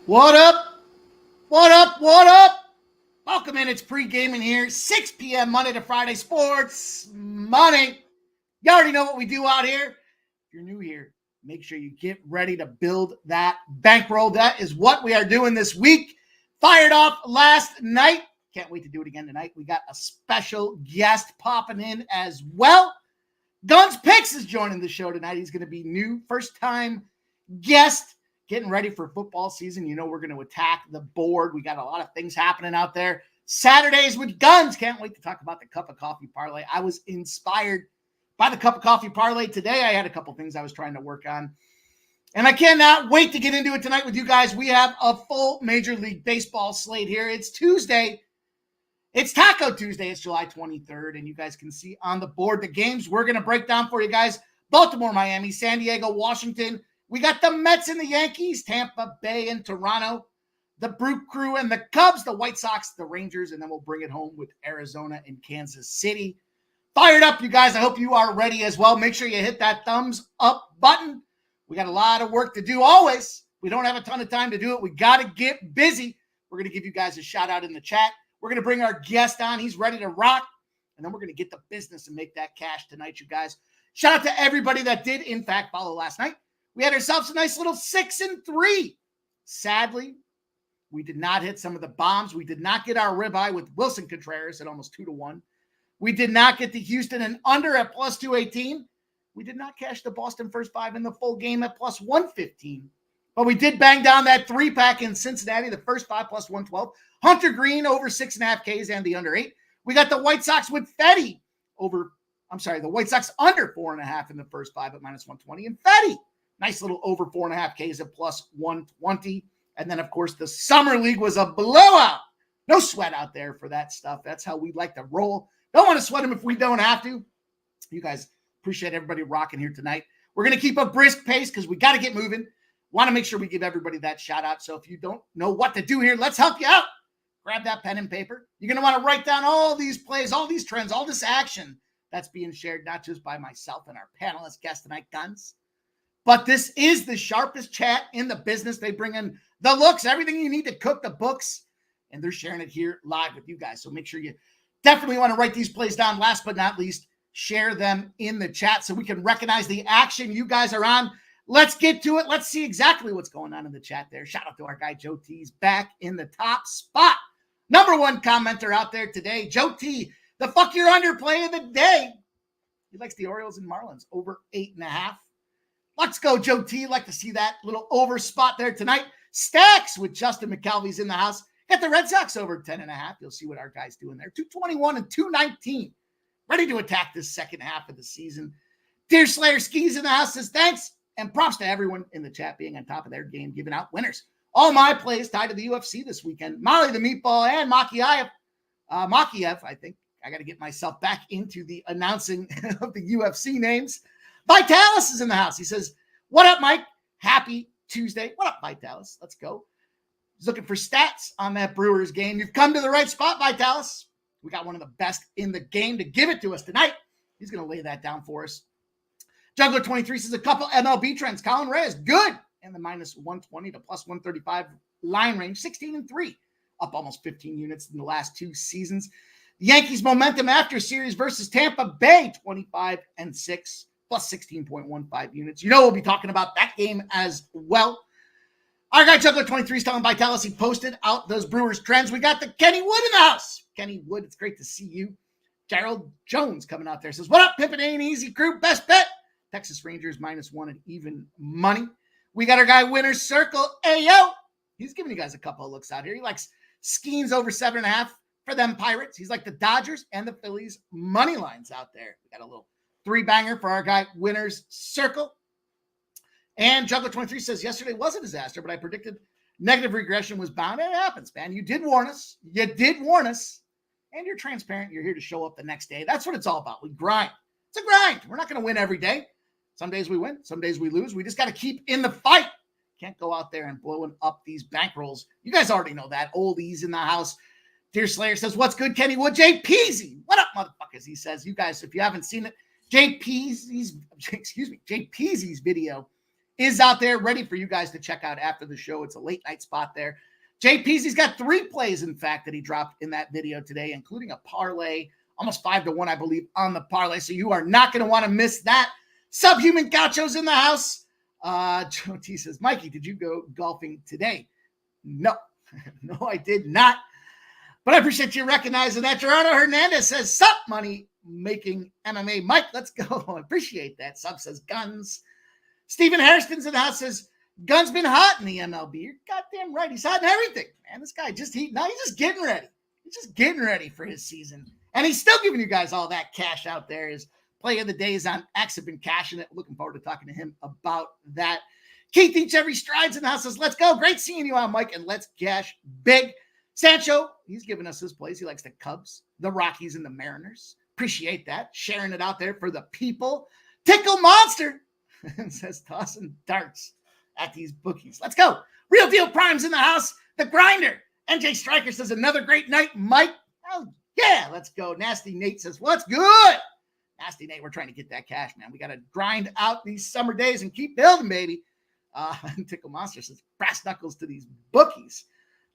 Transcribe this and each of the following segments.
What up? What up? What up? Welcome in. It's Pregaming here. 6 p.m. Monday to Friday. Sports money. You already know what we do out here. If you're new here, make sure you get ready to build that bankroll. That is what we are doing this week. Fired off last night. Can't wait to do it again tonight. We got a special guest popping in as well. Guns Picks is joining the show tonight. He's going to be new, first-time guest. Getting ready for football season. You know we're going to attack the board. We got a lot of things happening out there. Saturdays with Guns. Can't wait to talk about the Cup of Coffee Parlay. I was inspired by the Cup of Coffee Parlay today. I had a couple things I was trying to work on. And I cannot wait to get into it tonight with you guys. We have a full Major League Baseball slate here. It's Tuesday. It's Taco Tuesday. It's July 23rd. And you guys can see on the board the games we're going to break down for you guys. Baltimore, Miami, San Diego, Washington. We got the Mets and the Yankees, Tampa Bay and Toronto, the Brew Crew and the Cubs, the White Sox, the Rangers, and then we'll bring it home with Arizona and Kansas City. Fired up, you guys. I hope you are ready as well. Make sure you hit that thumbs up button. We got a lot of work to do always. We don't have a ton of time to do it. We got to get busy. We're going to give you guys a shout out in the chat. We're going to bring our guest on. He's ready to rock. And then we're going to get the business and make that cash tonight, you guys. Shout out to everybody that did, in fact, follow last night. We had ourselves a nice little 6-3. Sadly, we did not hit some of the bombs. We did not get our ribeye with Wilson Contreras at almost 2-1. We did not get the Houston and under at plus 218. We did not cash the Boston first five in the full game at plus 115. But we did bang down that 3-pack in Cincinnati, the first five plus 112. Hunter Green over 6.5 Ks and the under 8. We got the White Sox with Fetty the White Sox under 4.5 in the first five at minus 120. And Fetty, nice little over 4.5 Ks at plus 120. And then, of course, the Summer League was a blowout. No sweat out there for that stuff. That's how we like to roll. Don't want to sweat them if we don't have to. You guys, appreciate everybody rocking here tonight. We're going to keep a brisk pace because we got to get moving. Want to make sure we give everybody that shout out. So if you don't know what to do here, let's help you out. Grab that pen and paper. You're going to want to write down all these plays, all these trends, all this action that's being shared, not just by myself and our panelist guest tonight, Guns. But this is the sharpest chat in the business. They bring in the looks, everything you need to cook the books, and they're sharing it here live with you guys. So make sure you definitely want to write these plays down. Last but not least, share them in the chat so we can recognize the action you guys are on. Let's get to it. Let's see exactly what's going on in the chat there. Shout out to our guy, Joe T's back in the top spot. Number one commenter out there today, Joe T, the fuck your underplay of the day. He likes the Orioles and Marlins over 8.5. Let's go, Joe T. Like to see that little over spot there tonight. Stacks with Justin McKelvey's in the house. Got the Red Sox over 10.5. You'll see what our guy's doing there. 221 and 219. Ready to attack this second half of the season. Deer Slayer Skis in the house says thanks. And props to everyone in the chat being on top of their game, giving out winners. All my plays tied to the UFC this weekend. Molly the Meatball and Makiev, I think. I got to get myself back into the announcing of the UFC names. Vitalis is in the house. He says, what up, Mike? Happy Tuesday. What up, Vitalis? Let's go. He's looking for stats on that Brewers game. You've come to the right spot, Vitalis. We got one of the best in the game to give it to us tonight. He's going to lay that down for us. Juggler 23 says a couple MLB trends. Colin Reyes, good. And the minus 120 to plus 135 line range, 16-3. Up almost 15 units in the last two seasons. The Yankees momentum after series versus Tampa Bay, 25-6. Plus 16.15 units. You know we'll be talking about that game as well. Our guy Juggler 23 is telling Vitalis he posted out those Brewers trends. We got the Kenny Wood in the house. Kenny Wood, it's great to see you. Gerald Jones coming out there says, what up, Pimpin' Ain't Easy crew? Best bet. Texas Rangers -1 and even money. We got our guy Winner's Circle. Ayo. He's giving you guys a couple of looks out here. He likes Skeens over 7.5 for them Pirates. He's like the Dodgers and the Phillies money lines out there. We got a little 3-banger for our guy, Winner's Circle. And Juggler 23 says, yesterday was a disaster, but I predicted negative regression was bound. It happens, man. You did warn us. You did warn us. And you're transparent. You're here to show up the next day. That's what it's all about. We grind. It's a grind. We're not going to win every day. Some days we win. Some days we lose. We just got to keep in the fight. Can't go out there and blowing up these bankrolls. You guys already know that. Oldies in the house. Deer Slayer says, what's good, Kenny Wood? Jay Peasy. What up, motherfuckers? He says, you guys, if you haven't seen it, Jay Peasy's video is out there ready for you guys to check out after the show. It's a late night spot there. JP's got 3 plays, in fact, that he dropped in that video today, including a parlay, almost 5-1, I believe, on the parlay. So you are not going to want to miss that. Subhuman Gaucho's in the house. Joe T says, Mikey, did you go golfing today? No, no, I did not. But I appreciate you recognizing that. Gerardo Hernandez says, sup, money making MMA. Mike, let's go. I appreciate that. Sub says, guns. Stephen Harrison's in the house, says, Guns been hot in the MLB. You're goddamn right. He's hot in everything, man. This guy just he's just getting ready. He's just getting ready for his season. And he's still giving you guys all that cash out there. His play of the days on X have been cashing it. Looking forward to talking to him about that. Keith Each Every Strides in the house says, let's go. Great seeing you on, Mike, and let's cash big. Sancho, he's giving us his plays. He likes the Cubs, the Rockies, and the Mariners. Appreciate that. Sharing it out there for the people. Tickle Monster says, tossing darts at these bookies. Let's go. Real Deal Prime's in the house. The Grinder. NJ Stryker says, another great night, Mike. Oh, yeah, let's go. Nasty Nate says, what's good? Nasty Nate, we're trying to get that cash, man. We got to grind out these summer days and keep building, baby. Tickle Monster says, brass knuckles to these bookies.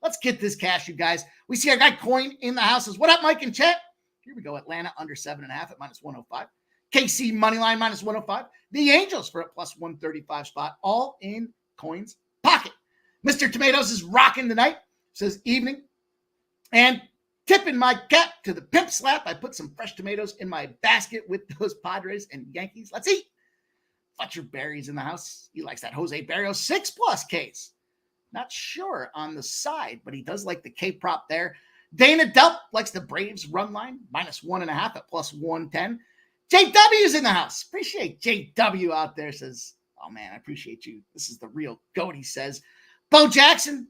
Let's get this cash, you guys. We see our guy Coin in the house. Says, what up, Mike and Chet? Here we go. Atlanta under 7.5 at -105. KC Moneyline -105. The Angels for a +135 spot, all in Coin's pocket. Mr. Tomatoes is rocking tonight. Says evening. And tipping my cap to the pimp slap. I put some fresh tomatoes in my basket with those Padres and Yankees. Let's eat. Fletcher Berry's in the house. He likes that Jose Barrios 6+ Ks. Not sure on the side, but he does like the K prop there. Dana Delp likes the Braves run line, -1.5 at +110. JW's in the house. Appreciate JW out there. Says, oh man, I appreciate you. This is the real goat, he says. Bo Jackson,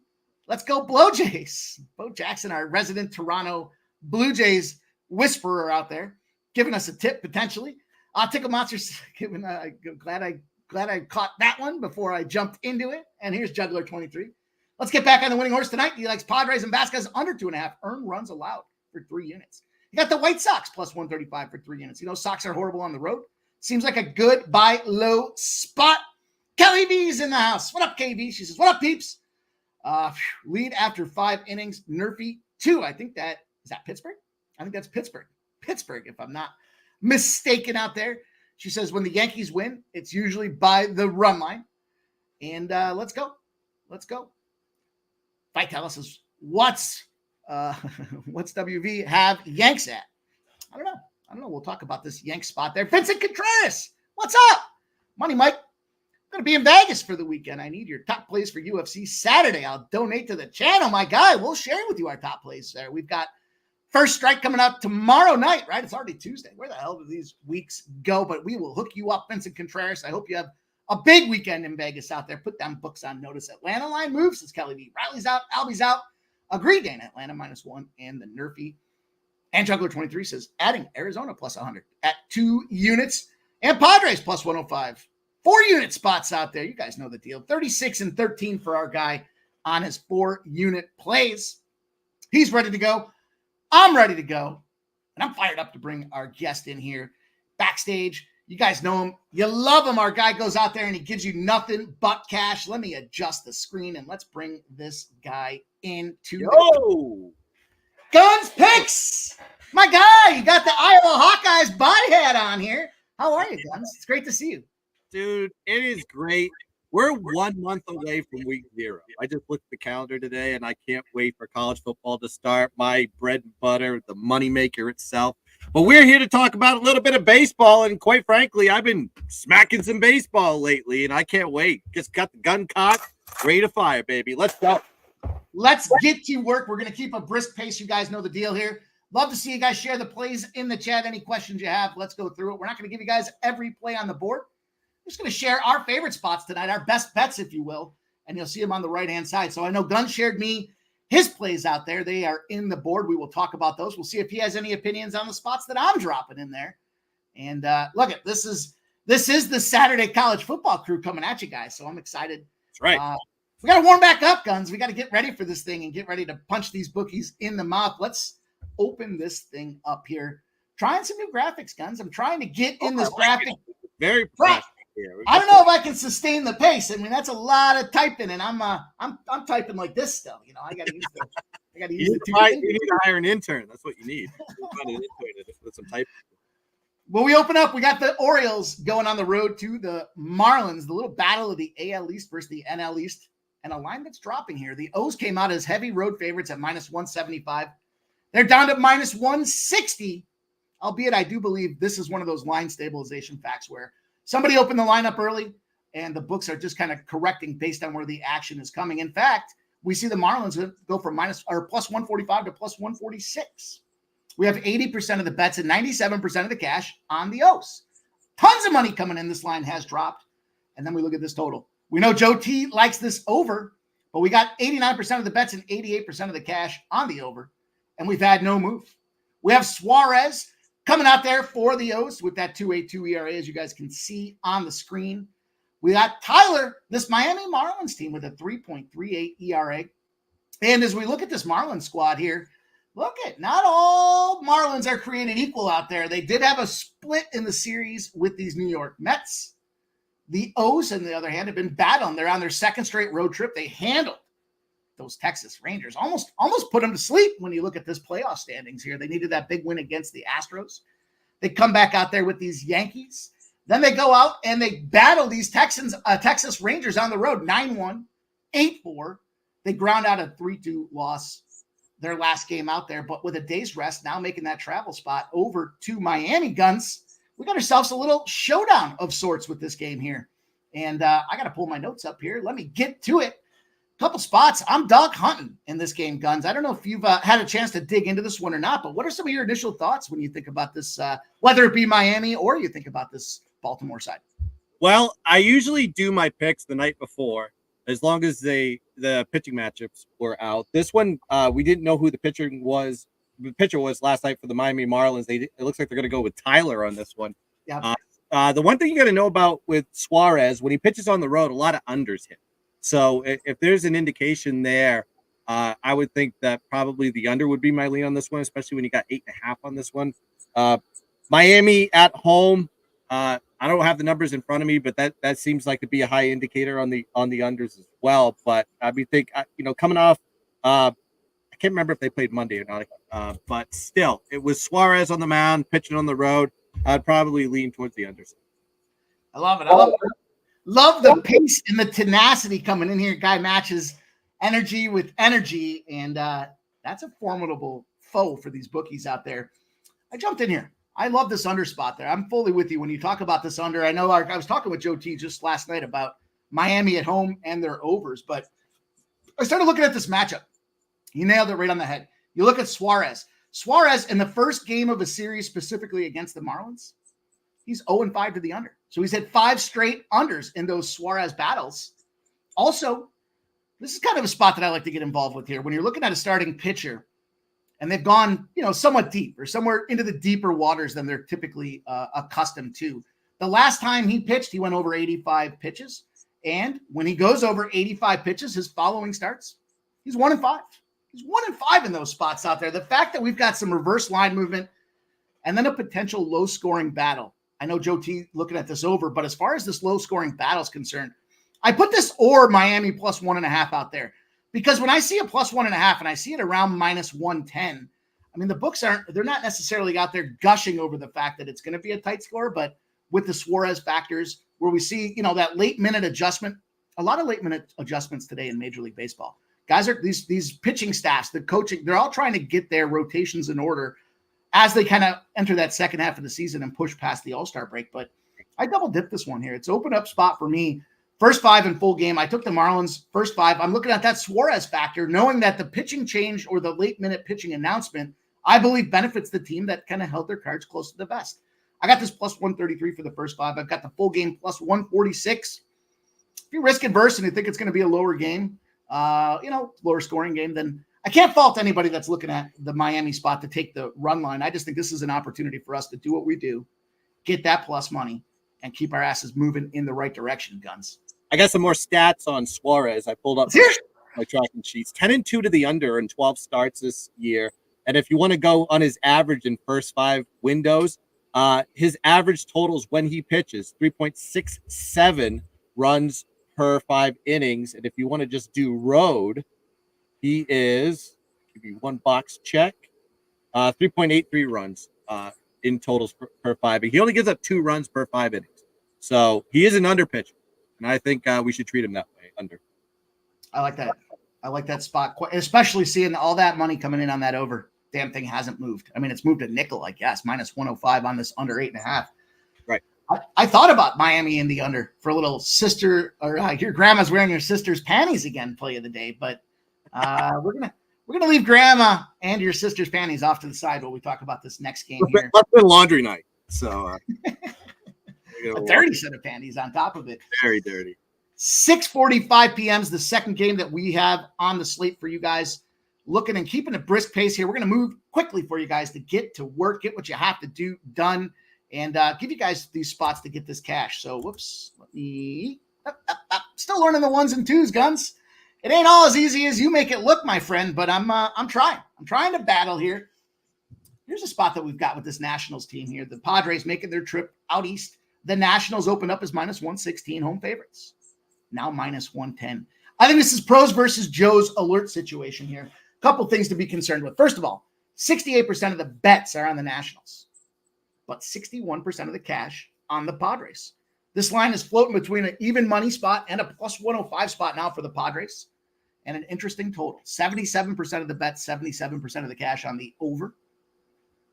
let's go Blue Jays. Bo Jackson, our resident Toronto Blue Jays whisperer out there, giving us a tip potentially. Tickle Monsters giving. Glad I caught that one before I jumped into it. And here's Juggler 23. Let's get back on the winning horse tonight. He likes Padres and Vasquez under 2.5 earned runs allowed for 3 units. You got the White Sox +135 for 3 units. You know, Sox are horrible on the road. Seems like a good buy low spot. Kelly V's in the house. What up, KV? She says, what up, peeps? Lead after 5 innings. Nerfy 2. I think that is that Pittsburgh? I think that's Pittsburgh. Pittsburgh, if I'm not mistaken out there. She says, when the Yankees win, it's usually by the run line. And let's go. Let's go. Vitella says, what's WV have Yanks at? I don't know. We'll talk about this Yank spot there. Vincent Contreras, what's up? Money Mike, I'm going to be in Vegas for the weekend. I need your top plays for UFC Saturday. I'll donate to the channel, my guy. We'll share with you our top plays there. We've got First Strike coming up tomorrow night, right? It's already Tuesday. Where the hell do these weeks go? But we will hook you up, Vincent Contreras. I hope you have a big weekend in Vegas out there. Put them books on notice. Atlanta line moves, says Kelly V. Riley's out. Albie's out. Agreed, Dana. Atlanta -1 and the Nerfy. And Juggler 23 says, adding Arizona +100 at 2 units. And Padres +105. 4-unit spots out there. You guys know the deal. 36 and 13 for our guy on his 4-unit plays. He's ready to go. I'm ready to go. And I'm fired up to bring our guest in here backstage. You guys know him. You love him. Our guy goes out there and he gives you nothing but cash. Let me adjust the screen and let's bring this guy into the Guns Picks. My guy, you got the Iowa Hawkeyes buy hat on here. How are you, Guns? It's great to see you. Dude, it is great. We're 1 month away from week 0. I just looked at the calendar today, and I can't wait for college football to start. My bread and butter, the moneymaker itself. But we're here to talk about a little bit of baseball, and quite frankly, I've been smacking some baseball lately, and I can't wait. Just got the gun cocked, ready to fire, baby. Let's go. Let's get to work. We're going to keep a brisk pace. You guys know the deal here. Love to see you guys share the plays in the chat. Any questions you have, let's go through it. We're not going to give you guys every play on the board. We're just going to share our favorite spots tonight, our best bets, if you will, and you'll see them on the right-hand side. So I know Gunn shared me his plays out there. They are in the board. We will talk about those. We'll see if he has any opinions on the spots that I'm dropping in there. And look, this is the Saturday college football crew coming at you guys, so I'm excited. That's right. We got to warm back up, Guns. We got to get ready for this thing and get ready to punch these bookies in the mouth. Let's open this thing up here. Trying some new graphics, Guns. I'm trying to get in this graphic. Very fresh. here. I don't know if I can sustain the pace. I mean, that's a lot of typing, and I'm typing like this still. You know, I got to use the two You fingers. need to hire an intern. That's what you need. You find an intern with some typing. Well, we open up. We got the Orioles going on the road to the Marlins, the little battle of the AL East versus the NL East, and a line that's dropping here. The O's came out as heavy road favorites at minus 175. They're down to minus 160, albeit I do believe this is one of those line stabilization facts where somebody opened the line up early, and the books are just kind of correcting based on where the action is coming. In fact, we see the Marlins go from plus 145 to plus 146. We have 80% of the bets and 97% of the cash on the O's. Tons of money coming in. This line has dropped. And then we look at this total. We know Joe T likes this over, but we got 89% of the bets and 88% of the cash on the over. And we've had no move. We have Suarez coming out there for the O's with that 2.82 ERA, as you guys can see on the screen. We got Tyler, this Miami Marlins team, with a 3.38 ERA. And as we look at this Marlins squad here, look at, not all Marlins are created equal out there. They did have a split in the series with these New York Mets. The O's, on the other hand, have been battling. They're on their second straight road trip. They handled those Texas Rangers. Almost put them to sleep when you look at this playoff standings here. They needed that big win against the Astros. They come back out there with these Yankees. Then they go out and they battle these Texas Rangers on the road, 9-1, 8-4. They ground out a 3-2 loss their last game out there, but with a day's rest, now making that travel spot over to Miami Guns. We got ourselves a little showdown of sorts with this game here. And I got to pull my notes up here. Let me get to it. Couple spots. I'm dog hunting in this game, Guns. I don't know if you've had a chance to dig into this one or not, but what are some of your initial thoughts when you think about this, whether it be Miami or you think about this Baltimore side? Well, I usually do my picks the night before, as long as the pitching matchups were out. This one, we didn't know who the pitcher was. The pitcher was last night for the Miami Marlins. It looks like they're going to go with Tyler on this one. Yeah. The one thing you got to know about with Suarez, when he pitches on the road, a lot of unders hit. So if there's an indication there, I would think that probably the under would be my lean on this one, especially when you got 8.5 on this one. Miami at home. I don't have the numbers in front of me, but that seems like to be a high indicator on the unders as well. But I mean, coming off, I can't remember if they played Monday or not. But still, it was Suarez on the mound, pitching on the road. I'd probably lean towards the unders. I love it. Love the pace and the tenacity coming in here. Guy matches energy with energy, and that's a formidable foe for these bookies out there. I jumped in here. I love this under spot there. I'm fully with you when you talk about this under. I know I was talking with Joe T just last night about Miami at home and their overs, but I started looking at this matchup. You nailed it right on the head. You look at Suarez. Suarez in the first game of a series, specifically against the Marlins, he's 0-5 to the under. So he's had 5 straight unders in those Suarez battles. Also, this is kind of a spot that I like to get involved with here. When you're looking at a starting pitcher and they've gone, somewhat deep or somewhere into the deeper waters than they're typically accustomed to. The last time he pitched, he went over 85 pitches. And when he goes over 85 pitches, his following starts, he's 1-5. He's 1-5 in those spots out there. The fact that we've got some reverse line movement and then a potential low-scoring battle. I know Joe T looking at this over, but as far as this low-scoring battle is concerned, I put this or Miami plus 1.5 out there because when I see a plus 1.5 and I see it around minus 110, I mean, the books they're not necessarily out there gushing over the fact that it's going to be a tight score, but with the Suarez factors where we see, that late minute adjustment, a lot of late minute adjustments today in Major League Baseball. Guys are these pitching staffs, the coaching, they're all trying to get their rotations in order as they kind of enter that second half of the season and push past the All-Star break. But I double dipped this one here. It's open up spot for me. First 5 in full game. I took the Marlins first 5. I'm looking at that Suarez factor, knowing that the pitching change or the late minute pitching announcement, I believe benefits the team that kind of held their cards close to the vest. I got this plus 133 for the first 5. I've got the full game plus 146. If you're risk adverse and you think it's going to be a lower game, lower scoring game, then I can't fault anybody that's looking at the Miami spot to take the run line. I just think this is an opportunity for us to do what we do, get that plus money, and keep our asses moving in the right direction, Guns. I got some more stats on Suarez. I pulled up my tracking sheets. 10-2 to the under in 12 starts this year. And if you want to go on his average in first 5 windows, His average totals when he pitches 3.67 runs per 5 innings. And if you want to just do road, he is, give you one box check, 3.83 runs in totals per 5. He only gives up 2 runs per 5 innings. So he is an under pitcher. And I think we should treat him that way, under. I like that. I like that spot, especially seeing all that money coming in on that over. Damn thing hasn't moved. I mean, it's moved a nickel, I guess, minus 105 on this under 8.5. Right. I thought about Miami in the under for a little sister, or your grandma's wearing your sister's panties again play of the day. But we're gonna leave grandma and your sister's panties off to the side while we talk about this next game here. That's been laundry night, so a dirty set of panties on top of it. Very dirty. 6:45 p.m. is the second game that we have on the slate for you guys. Looking and keeping a brisk pace here. We're going to move quickly for you guys to get to work, get what you have to do done, and give you guys these spots to get this cash. So, whoops, let me still learning the ones and twos, Guns. It ain't all as easy as you make it look, my friend, but I'm trying. I'm trying to battle here. Here's a spot that we've got with this Nationals team here. The Padres making their trip out east. The Nationals opened up as minus 116 home favorites. Now minus 110. I think this is pros versus Joe's alert situation here. Couple things to be concerned with. First of all, 68% of the bets are on the Nationals, but 61% of the cash on the Padres. This line is floating between an even money spot and a plus 105 spot now for the Padres, and an interesting total. 77% of the bets, 77% of the cash on the over.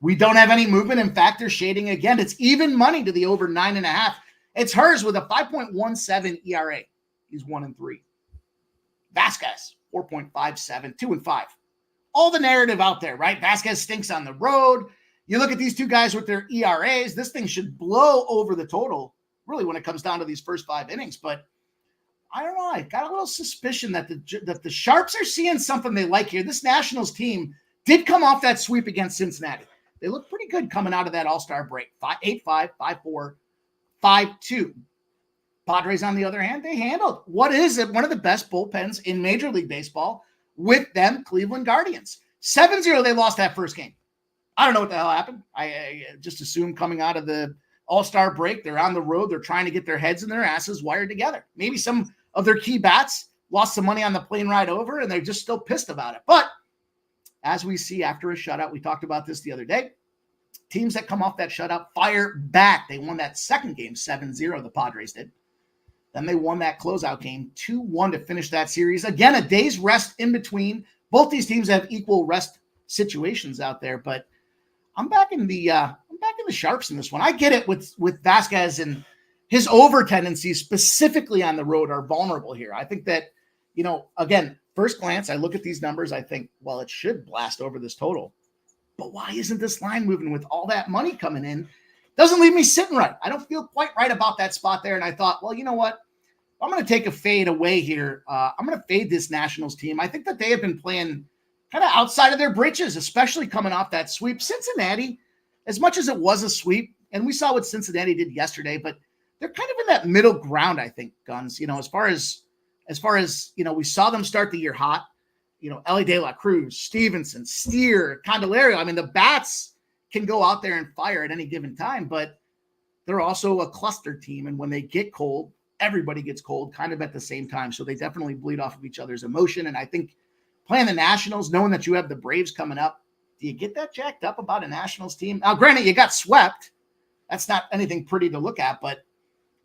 We don't have any movement. In fact, they're shading again. It's even money to the over 9.5. It's hers with a 5.17 ERA. He's 1-3. Vasquez, 4.57, 2-5. All the narrative out there, right? Vasquez stinks on the road. You look at these two guys with their ERAs, this thing should blow over the total, really, when it comes down to these first 5 innings. But I don't know. I got a little suspicion that the Sharps are seeing something they like here. This Nationals team did come off that sweep against Cincinnati. They look pretty good coming out of that All-Star break. 8-5, 5-4, 5-2. Padres, on the other hand, they handled what is one of the best bullpens in Major League Baseball with them Cleveland Guardians. 7-0, they lost that first game. I don't know what the hell happened. I just assumed coming out of the All-Star break, they're on the road. They're trying to get their heads and their asses wired together. Maybe some of their key bats lost some money on the plane ride over, and they're just still pissed about it. But as we see after a shutout, we talked about this the other day, teams that come off that shutout fire back. They won that second game 7-0, the Padres did. Then they won that closeout game 2-1 to finish that series. Again, a day's rest in between. Both these teams have equal rest situations out there, but I'm back in the Sharps in this one. I get it with Vasquez, and his over tendencies specifically on the road are vulnerable here. I think that, again, first glance, I look at these numbers, I think, well, it should blast over this total. But why isn't this line moving with all that money coming in? Doesn't leave me sitting right. I don't feel quite right about that spot there. And I thought, well, you know what? I'm going to take a fade away here. I'm going to fade this Nationals team. I think that they have been playing kind of outside of their britches, especially coming off that sweep. Cincinnati, as much as it was a sweep, and we saw what Cincinnati did yesterday, but they're kind of in that middle ground, I think, Guns. As far as we saw them start the year hot. Ellie De La Cruz, Stevenson, Steer, Candelario. I mean, the bats can go out there and fire at any given time, but they're also a cluster team. And when they get cold, everybody gets cold kind of at the same time. So they definitely bleed off of each other's emotion. And I think playing the Nationals, knowing that you have the Braves coming up, do you get that jacked up about a Nationals team? Now, granted, you got swept. That's not anything pretty to look at, but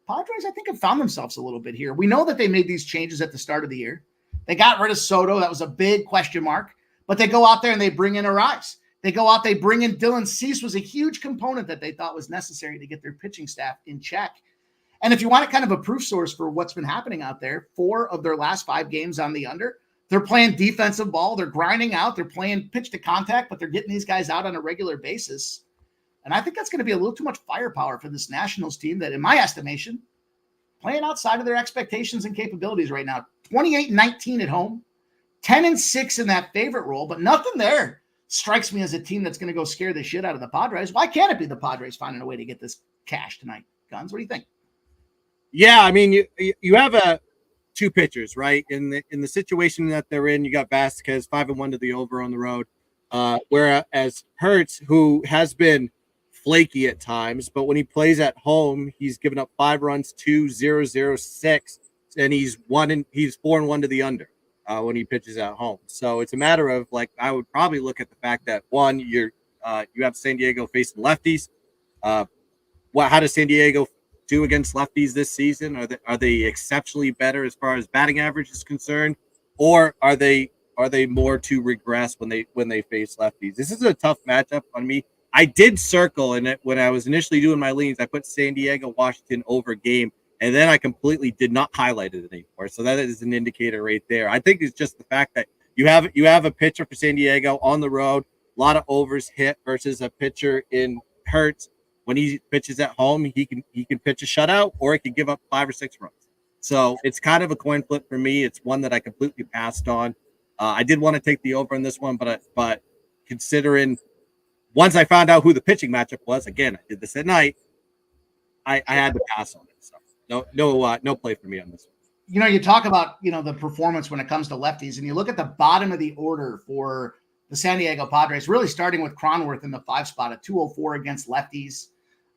Padres, I think, have found themselves a little bit here. We know that they made these changes at the start of the year. They got rid of Soto. That was a big question mark. But they go out there and they bring in Arise. They go out, they bring in Dylan Cease, was a huge component that they thought was necessary to get their pitching staff in check. And if you want kind of a proof source for what's been happening out there, 4 of their last 5 games on the under, they're playing defensive ball. They're grinding out. They're playing pitch to contact, but they're getting these guys out on a regular basis. And I think that's going to be a little too much firepower for this Nationals team that, in my estimation, playing outside of their expectations and capabilities right now. 28-19 at home, 10-6 in that favorite role, but nothing there strikes me as a team that's going to go scare the shit out of the Padres. Why can't it be the Padres finding a way to get this cash tonight? Guns, what do you think? Yeah, I mean, you have 2 pitchers, right? In the situation that they're in, you got Vasquez 5-1 to the over on the road, whereas Hurts, who has been flaky at times, but when he plays at home, he's given up 5 runs, 2.006, and he's 4-1 to the under when he pitches at home. So it's a matter of, like, I would probably look at the fact that, one, you have San Diego facing lefties. How does San Diego do against lefties this season? Are they exceptionally better as far as batting average is concerned, or are they more to regress when they face lefties? This is a tough matchup on me. I did circle, and when I was initially doing my leans, I put San Diego Washington over game, and then I completely did not highlight it anymore. So that is an indicator right there. I think it's just the fact that you have a pitcher for San Diego on the road, a lot of overs hit versus a pitcher in Hertz. When he pitches at home, he can pitch a shutout, or he can give up 5 or 6 runs. So it's kind of a coin flip for me. It's one that I completely passed on. I did want to take the over in this one, but considering once I found out who the pitching matchup was, again, I did this at night, I had to pass on it. So no play for me on this one. You talk about, the performance when it comes to lefties, and you look at the bottom of the order for the San Diego Padres, really starting with Cronworth in the 5 spot, a 204 against lefties.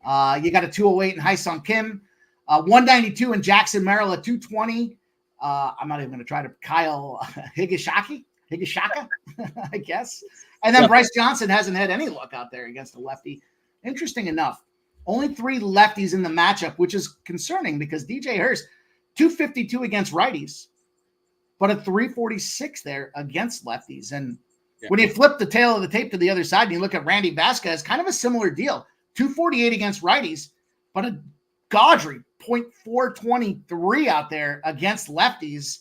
You got a 208 in Hyesung Kim, 192 in Jackson Merrill, a 220. I'm not even going to try to Kyle Higashaka, I guess. And then Bryce Johnson hasn't had any luck out there against a lefty. Interesting enough, only 3 lefties in the matchup, which is concerning because DJ Hurst, 252 against righties, but a 346 there against lefties. And when you flip the tail of the tape to the other side and you look at Randy Vasquez, kind of a similar deal. 248 against righties, but a Gaudry .423 out there against lefties.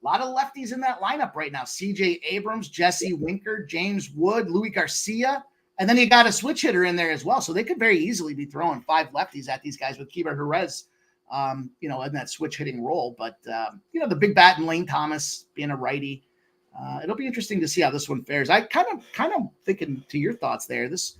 A lot of lefties in that lineup right now. CJ Abrams, Jesse Winker, James Wood, Louis Garcia, and then you got a switch hitter in there as well. So they could very easily be throwing 5 lefties at these guys with Keibert Jerez, in that switch hitting role. But, the big bat and Lane Thomas being a righty. It'll be interesting to see how this one fares. I kind of thinking to your thoughts there. This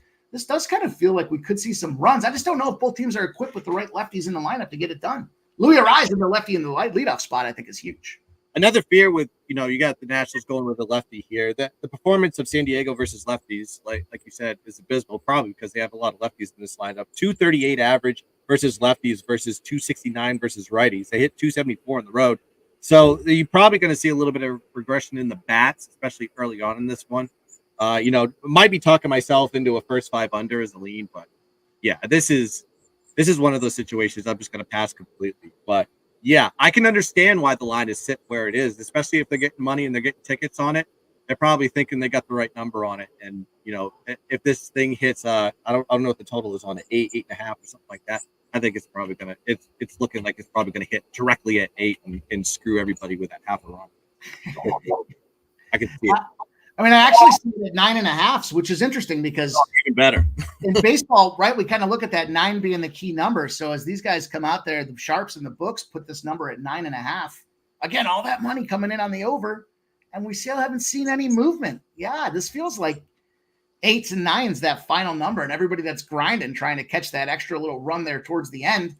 does kind of feel like we could see some runs. I just don't know if both teams are equipped with the right lefties in the lineup to get it done. Louis Arise in the lefty in the leadoff spot, I think, is huge. Another fear with, you got the Nationals going with a lefty here, that the performance of San Diego versus lefties, like you said, is abysmal, probably because they have a lot of lefties in this lineup. 238 average versus lefties versus 269 versus righties. They hit 274 on the road. So you're probably going to see a little bit of regression in the bats, especially early on in this one. Might be talking myself into a first 5 under as a lean, but yeah, this is one of those situations I'm just going to pass completely. But yeah, I can understand why the line is sit where it is, especially if they're getting money and they're getting tickets on it. They're probably thinking they got the right number on it. And, if this thing hits, I don't know what the total is on it, 8.5 or something like that. I think it's probably going to, it's looking like it's probably going to hit directly at 8 and screw everybody with that half a run. I can see it. I actually see it at 9.5, which is interesting because even better in baseball, right? We kind of look at that 9 being the key number. So as these guys come out there, the sharps and the books put this number at 9.5. Again, all that money coming in on the over, and we still haven't seen any movement. Yeah, this feels like 8s and 9s, that final number, and everybody that's grinding, trying to catch that extra little run there towards the end,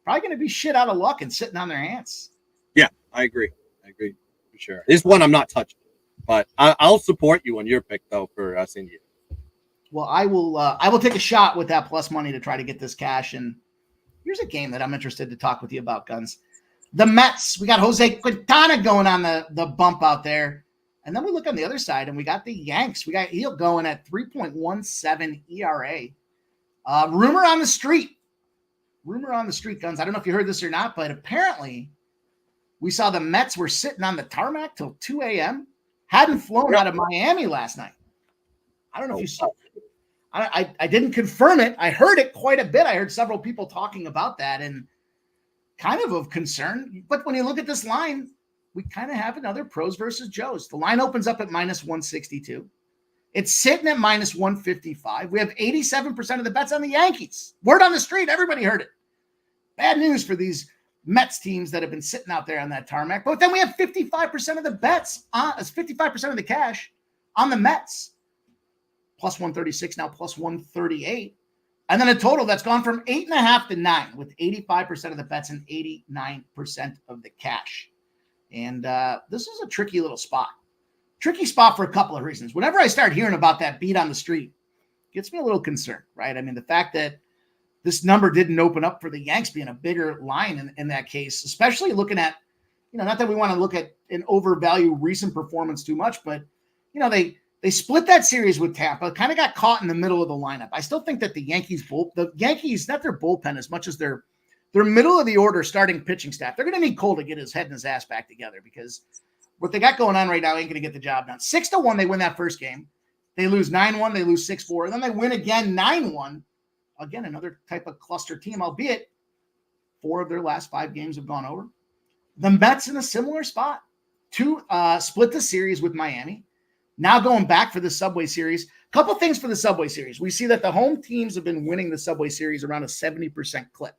probably going to be shit out of luck and sitting on their hands. Yeah, I agree for sure. This one I'm not touching. But I'll support you on your pick, though, for San Diego. Well, I will take a shot with that plus money to try to get this cash. And here's a game that I'm interested to talk with you about, Guns. The Mets, we got Jose Quintana going on the bump out there. And then we look on the other side, and we got the Yanks. We got Eel going at 3.17 ERA. Rumor on the street, Guns. I don't know if you heard this or not, but apparently we saw the Mets were sitting on the tarmac till 2 a.m., hadn't flown out of Miami last night. I don't know if you saw it. I didn't confirm it. I heard it quite a bit. I heard several people talking about that and kind of concern. But when you look at this line, we kind of have another pros versus Joes. The line opens up at -162. It's sitting at -155. We have 87% of the bets on the Yankees. Word on the street, everybody heard it. Bad news for these Mets teams that have been sitting out there on that tarmac. But then we have 55% of the bets, 55% of the cash on the Mets. +136, now +138. And then a total that's gone from 8.5 to 9 with 85% of the bets and 89% of the cash. And this is a tricky little spot. Tricky spot for a couple of reasons. Whenever I start hearing about that beat on the street, gets me a little concerned, right? I mean, the fact that this number didn't open up for the Yanks being a bigger line in that case, especially looking at, not that we want to look at an overvalue recent performance too much, but, they split that series with Tampa, kind of got caught in the middle of the lineup. I still think that the Yankees, not their bullpen as much as their middle of the order starting pitching staff, they're going to need Cole to get his head and his ass back together because what they got going on right now ain't going to get the job done. 6-1, they win that first game. They lose 9-1, they lose 6-4, and then they win again 9-1. Again, another type of cluster team, albeit 4 of their last 5 games have gone over. The Mets in a similar spot. Split the series with Miami. Now going back for the Subway Series. Couple things for the Subway Series. We see that the home teams have been winning the Subway Series around a 70% clip.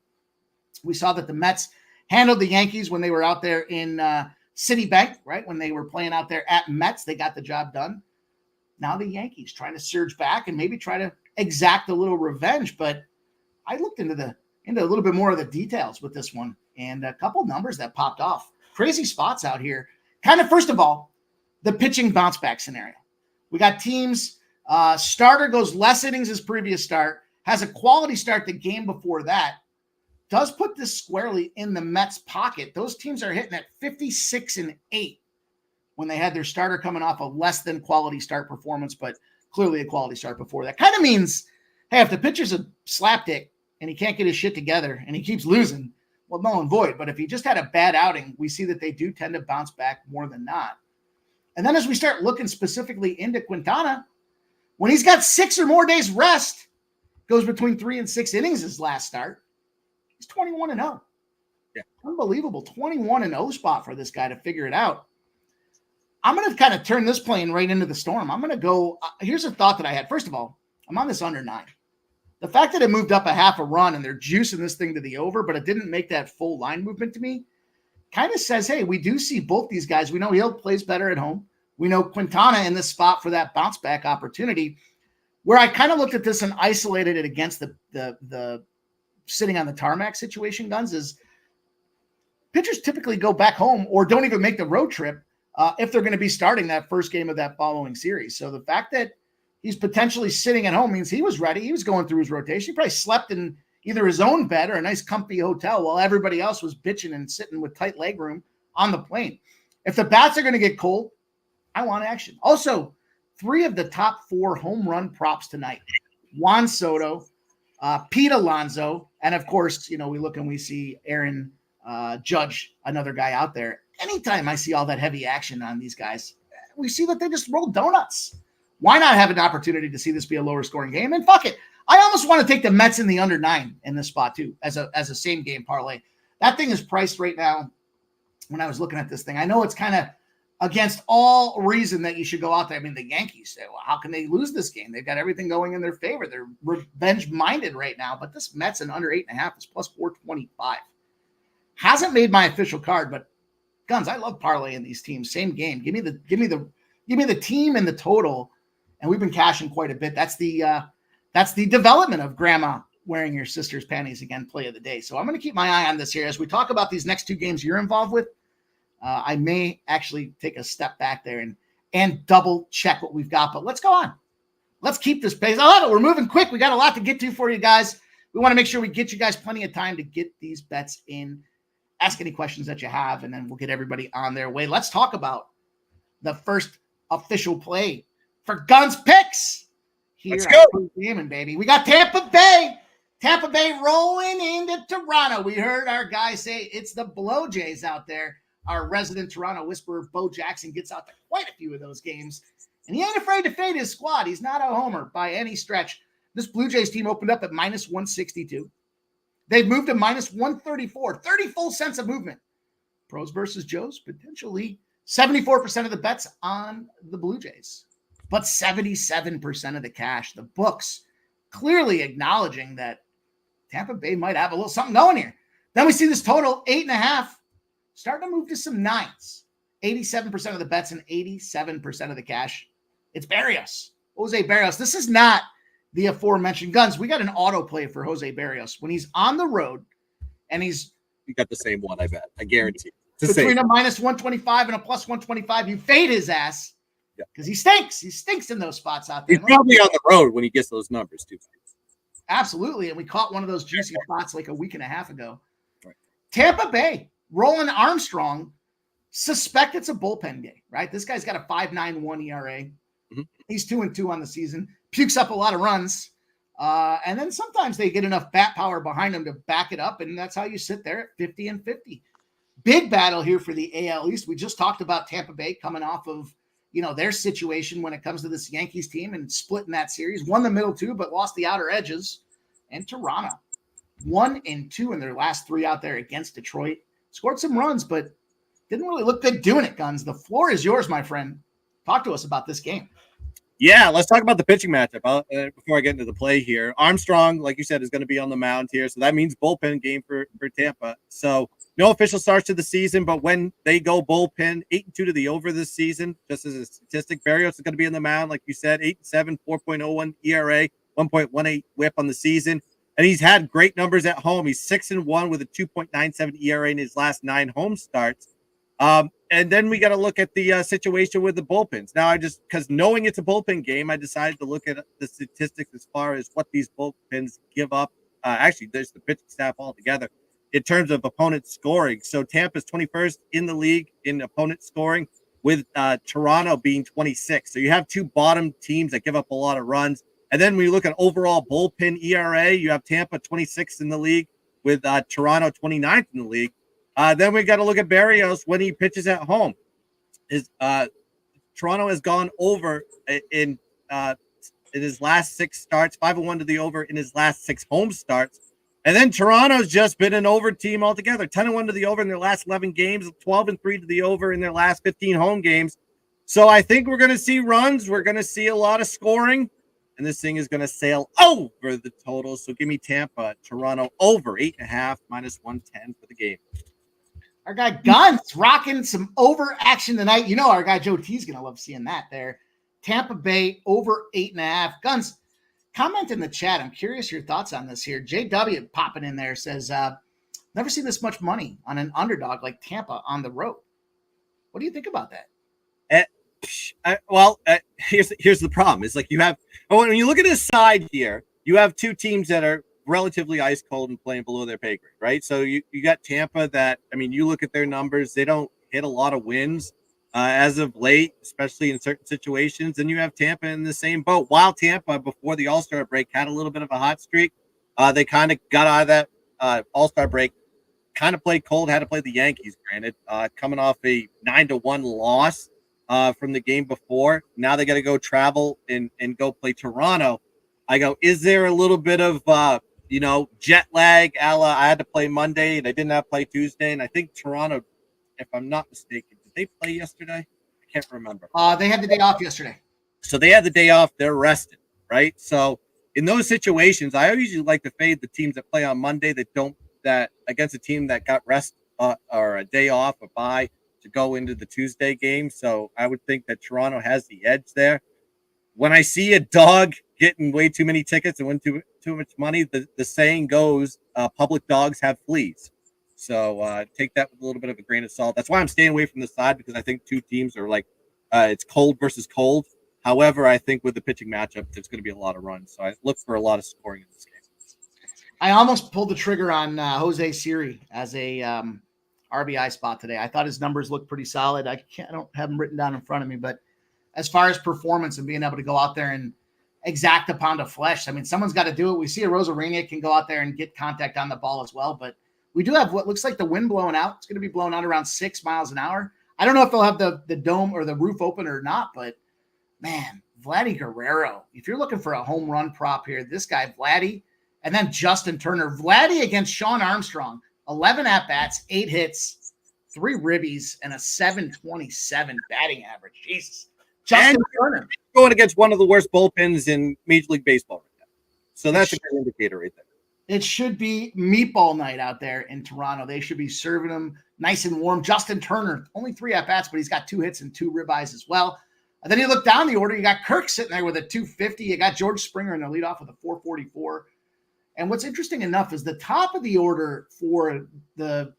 We saw that the Mets handled the Yankees when they were out there in Citibank, right? When they were playing out there at Mets, they got the job done. Now the Yankees trying to surge back and maybe try to exact a little revenge. But I looked into a little bit more of the details with this one and a couple numbers that popped off. Crazy spots out here. Kind of, first of all, the pitching bounce back scenario. We got teams, starter goes less innings his previous start, has a quality start the game before that, does put this squarely in the Mets' pocket. Those teams are hitting at 56-8 when they had their starter coming off a less than quality start performance, but clearly a quality start before that. Kind of means, hey, if the pitcher's a slapdick and he can't get his shit together and he keeps losing, well, null and void. But if he just had a bad outing, we see that they do tend to bounce back more than not. And then as we start looking specifically into Quintana, when he's got 6 or more days rest, goes between 3 and 6 innings his last start, he's 21-0. Yeah. Unbelievable. 21-0 spot for this guy to figure it out. I'm going to kind of turn this plane right into the storm. I'm going to go. Here's a thought that I had. First of all, I'm on this under 9. The fact that it moved up a half a run and they're juicing this thing to the over, but it didn't make that full line movement to me, kind of says, hey, we do see both these guys. We know Hill plays better at home. We know Quintana in this spot for that bounce back opportunity. Where I kind of looked at this and isolated it against the sitting on the tarmac situation, Guns, is pitchers typically go back home or don't even make the road trip if they're going to be starting that first game of that following series. So the fact that he's potentially sitting at home means he was ready. He was going through his rotation. He probably slept in either his own bed or a nice comfy hotel while everybody else was bitching and sitting with tight leg room on the plane. If the bats are going to get cold, I want action. Also, 3 of the top 4 home run props tonight. Juan Soto, Pete Alonso, and of course, we look and we see Aaron Judge, another guy out there. Anytime I see all that heavy action on these guys, we see that they just roll donuts. Why not have an opportunity to see this be a lower scoring game? And fuck it. I almost want to take the Mets in the under 9 in this spot too, as a same game parlay. That thing is priced right now. When I was looking at this thing, I know it's kind of against all reason that you should go out there. I mean, the Yankees say, well, how can they lose this game? They've got everything going in their favor. They're revenge minded right now, but this Mets in under 8.5 is plus 425. Hasn't made my official card, but Guns, I love parlaying these teams. Same game. Give me the team and the total. And we've been cashing quite a bit. That's the development of grandma wearing your sister's panties again, play of the day. So I'm going to keep my eye on this here as we talk about these next 2 games you're involved with. I may actually take a step back there and double check what we've got, but let's go on. Let's keep this pace. I love it. We're moving quick. We got a lot to get to for you guys. We want to make sure we get you guys plenty of time to get these bets in. Ask any questions that you have, and then we'll get everybody on their way. Let's talk about the first official play for Guns Picks. Here Let's go. Gaming, baby. We got Tampa Bay. Tampa Bay rolling into Toronto. We heard our guy say it's the Blow Jays out there. Our resident Toronto whisperer, Bo Jackson, gets out to quite a few of those games. And he ain't afraid to fade his squad. He's not a homer by any stretch. This Blue Jays team opened up at minus 162. They've moved to minus 134. 30 full cents of movement. Pros versus Joes, potentially 74% of the bets on the Blue Jays. But 77% of the cash. The books clearly acknowledging that Tampa Bay might have a little something going here. Then we see this total, 8.5. Starting to move to some 9s. 87% of the bets and 87% of the cash. It's Berrios. Jose Berrios. This is not the aforementioned Guns. We got an auto play for Jose Berrios. When he's on the road and you got the same one, I bet. I guarantee. Between a minus 125 and a plus 125, you fade his ass. because he stinks. He stinks in those spots out there. He's probably on the road when he gets those numbers too. Absolutely, and we caught one of those juicy spots like a week and a half ago. Right. Tampa Bay, Roland Armstrong, suspect it's a bullpen game, right? This guy's got a 5.91 ERA. Mm-hmm. He's 2-2 on the season. Pukes up a lot of runs. And then sometimes they get enough bat power behind them to back it up, and that's how you sit there at 50-50. Big battle here for the AL East. We just talked about Tampa Bay coming off of, their situation when it comes to this Yankees team and splitting that series. Won the middle two, but lost the outer edges. And Toronto, 1-2 in their last 3 out there against Detroit. Scored some runs, but didn't really look good doing it, Guns. The floor is yours, my friend. Talk to us about this game. Yeah, let's talk about the pitching matchup before I get into the play here. Armstrong, like you said, is going to be on the mound here, so that means bullpen game for Tampa. So no official starts to the season, but when they go bullpen, 8-2 to the over this season, just as a statistic. Berrios is going to be on the mound, like you said, 8-7, 4.01 ERA, 1.18 WHIP on the season, and he's had great numbers at home. He's 6-1 with a 2.97 ERA in his last 9 home starts. And then we got to look at the situation with the bullpens. Now, because knowing it's a bullpen game, I decided to look at the statistics as far as what these bullpens give up. Actually, there's the pitching staff altogether in terms of opponent scoring. So Tampa's 21st in the league in opponent scoring, with Toronto being 26. So you have 2 bottom teams that give up a lot of runs. And then when you look at overall bullpen ERA, you have Tampa 26th in the league with Toronto 29th in the league. Then we got to look at Berrios when he pitches at home. Toronto has gone over in his last 6 starts, 5-1 to the over in his last 6 home starts. And then Toronto's just been an over team altogether, 10-1 to the over in their last 11 games, 12-3 to the over in their last 15 home games. So I think we're going to see runs. We're going to see a lot of scoring. And this thing is going to sail over the total. So give me Tampa, Toronto over 8.5, -110 for the game. Our guy Guns rocking some over action tonight. Our guy Joe T's going to love seeing that there. Tampa Bay over 8.5. Guns, comment in the chat. I'm curious your thoughts on this here. JW popping in there says, never seen this much money on an underdog like Tampa on the road. What do you think about that? Here's the problem. It's like when you look at this side here, you have 2 teams that are relatively ice cold and playing below their pay grade, right? So you got Tampa that, you look at their numbers, they don't hit a lot of wins as of late, especially in certain situations. And you have Tampa in the same boat. While Tampa, before the All-Star break, had a little bit of a hot streak, they kind of got out of that All-Star break, kind of played cold, had to play the Yankees, granted, coming off a 9-1 loss from the game before. Now they got to go travel and go play Toronto. I go, is there a little bit of, jet lag? I had to play Monday and I didn't have to play Tuesday. And I think Toronto, if I'm not mistaken, did they play yesterday? I can't remember. They had the day off yesterday. So they had the day off. They're rested, right? So in those situations, I usually like to fade the teams that play on Monday that against a team that got rest or a day off or bye to go into the Tuesday game. So I would think that Toronto has the edge there. When I see a dog getting way too many tickets and win too much money, the saying goes, public dogs have fleas. So take that with a little bit of a grain of salt. That's why I'm staying away from the side, because I think 2 teams are like it's cold versus cold. However, I think with the pitching matchup, there's going to be a lot of runs. So I look for a lot of scoring in this game. I almost pulled the trigger on Jose Siri as a RBI spot today. I thought his numbers looked pretty solid. I don't have them written down in front of me, but as far as performance and being able to go out there and exact a pound of flesh, someone's got to do it. We see a Rosarena can go out there and get contact on the ball as well, but we do have what looks like the wind blowing out. It's going to be blowing out around 6 miles an hour. I don't know if they'll have the dome or the roof open or not, but man, Vladdy Guerrero, if you're looking for a home run prop here, this guy, Vladdy, and then Justin Turner. Vladdy against Sean Armstrong, 11 at-bats, 8 hits, 3 ribbies, and a 727 batting average. Jesus. Justin Turner going against one of the worst bullpens in Major League Baseball right now. So that's a good indicator right there. It should be meatball night out there in Toronto. They should be serving them nice and warm. Justin Turner, only 3 at-bats, but he's got 2 hits and 2 ribeyes as well. And then you look down the order, you got Kirk sitting there with a 250. You got George Springer in the leadoff with a 444. And what's interesting enough is the top of the order for the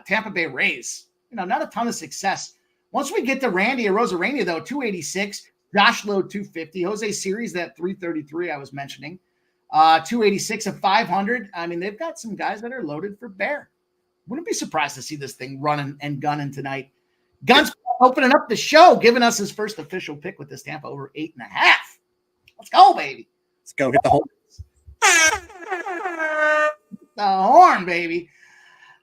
Tampa Bay Rays, not a ton of success. Once we get to Randy Arozarena, though, 286. Josh Lowe, 250. Jose Series, that 333 I was mentioning. 286 of 500. I mean, they've got some guys that are loaded for bear. Wouldn't be surprised to see this thing running and gunning tonight. Guns opening up the show, giving us his first official pick with this Tampa over 8.5. Let's go, baby. Let's go hit the hole. The horn, baby.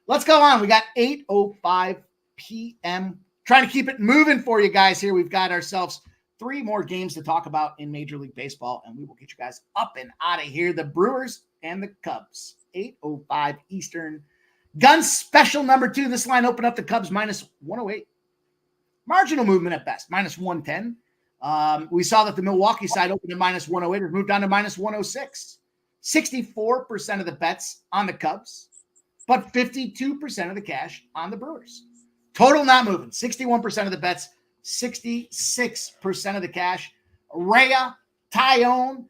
Let's go on. We got 8:05 p.m. Trying to keep it moving for you guys here. We've got ourselves 3 more games to talk about in Major League Baseball, and we will get you guys up and out of here. The Brewers and the Cubs, 8:05 Eastern. Gun special number 2. This line opened up the Cubs minus 108. Marginal movement at best, minus 110. We saw that the Milwaukee side opened at minus 108. It moved down to minus 106. 64% of the bets on the Cubs, but 52% of the cash on the Brewers. Total not moving. 61% of the bets, 66% of the cash. Rhea, Tyone,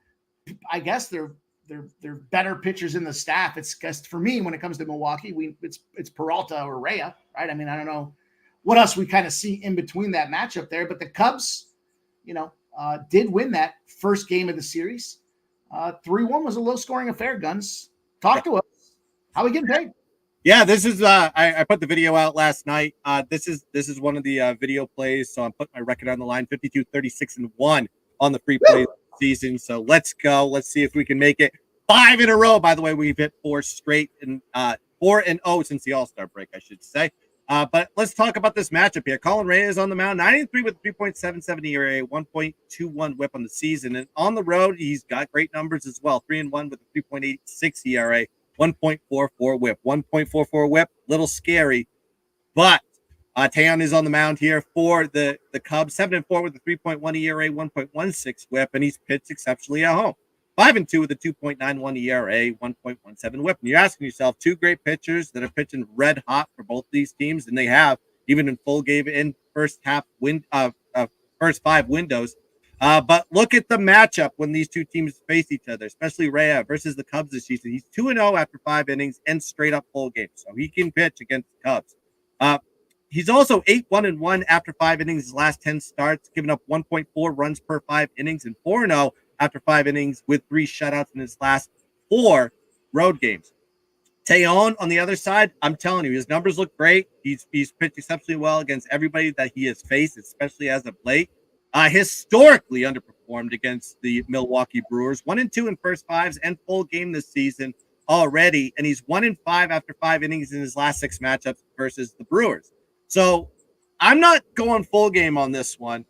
I guess they're better pitchers in the staff. It's just for me when it comes to Milwaukee, it's Peralta or Rhea, right? I mean, I don't know what else we kind of see in between that matchup there, but the Cubs, did win that first game of the series. 3-1 was a low-scoring affair. Guns, talk to us. How are we getting paid? Yeah, this is I put the video out last night. This is one of the video plays, so I'm putting my record on the line, 52, 36, and 1 on the free play season. So let's go. Let's see if we can make it 5 in a row. By the way, we've hit 4 straight and 4-0 since the All-Star break, I should say. But let's talk about this matchup here. Colin Rea is on the mound, 9-3 with 3.77 ERA, 1.21 WHIP on the season. And on the road, he's got great numbers as well. 3-1 with a 3.86 ERA, 1.44 WHIP. 1.44 WHIP, little scary. But Taillon is on the mound here for the Cubs, 7-4 with a 3.1 ERA, 1.16 WHIP, and he's pitched exceptionally at home. 5-2 with a 2.91 ERA, 1.17 WHIP. And you're asking yourself, 2 great pitchers that are pitching red hot for both these teams, and they have even in full game in first 5 windows. But look at the matchup when these two teams face each other, especially Rea versus the Cubs this season. He's 2-0 after 5 innings and straight up full games, so he can pitch against the Cubs. He's also 8-1-1 after 5 innings his last 10 starts, giving up 1.4 runs per 5 innings, and 4-0 after 5 innings with 3 shutouts in his last 4 road games. Taillon on the other side, I'm telling you, his numbers look great. He's pitched exceptionally well against everybody that he has faced, especially as of late. Historically underperformed against the Milwaukee Brewers, 1-2 in first 5s and full game this season already, and he's 1-5 after 5 innings in his last 6 matchups versus the Brewers. So I'm not going full game on this one.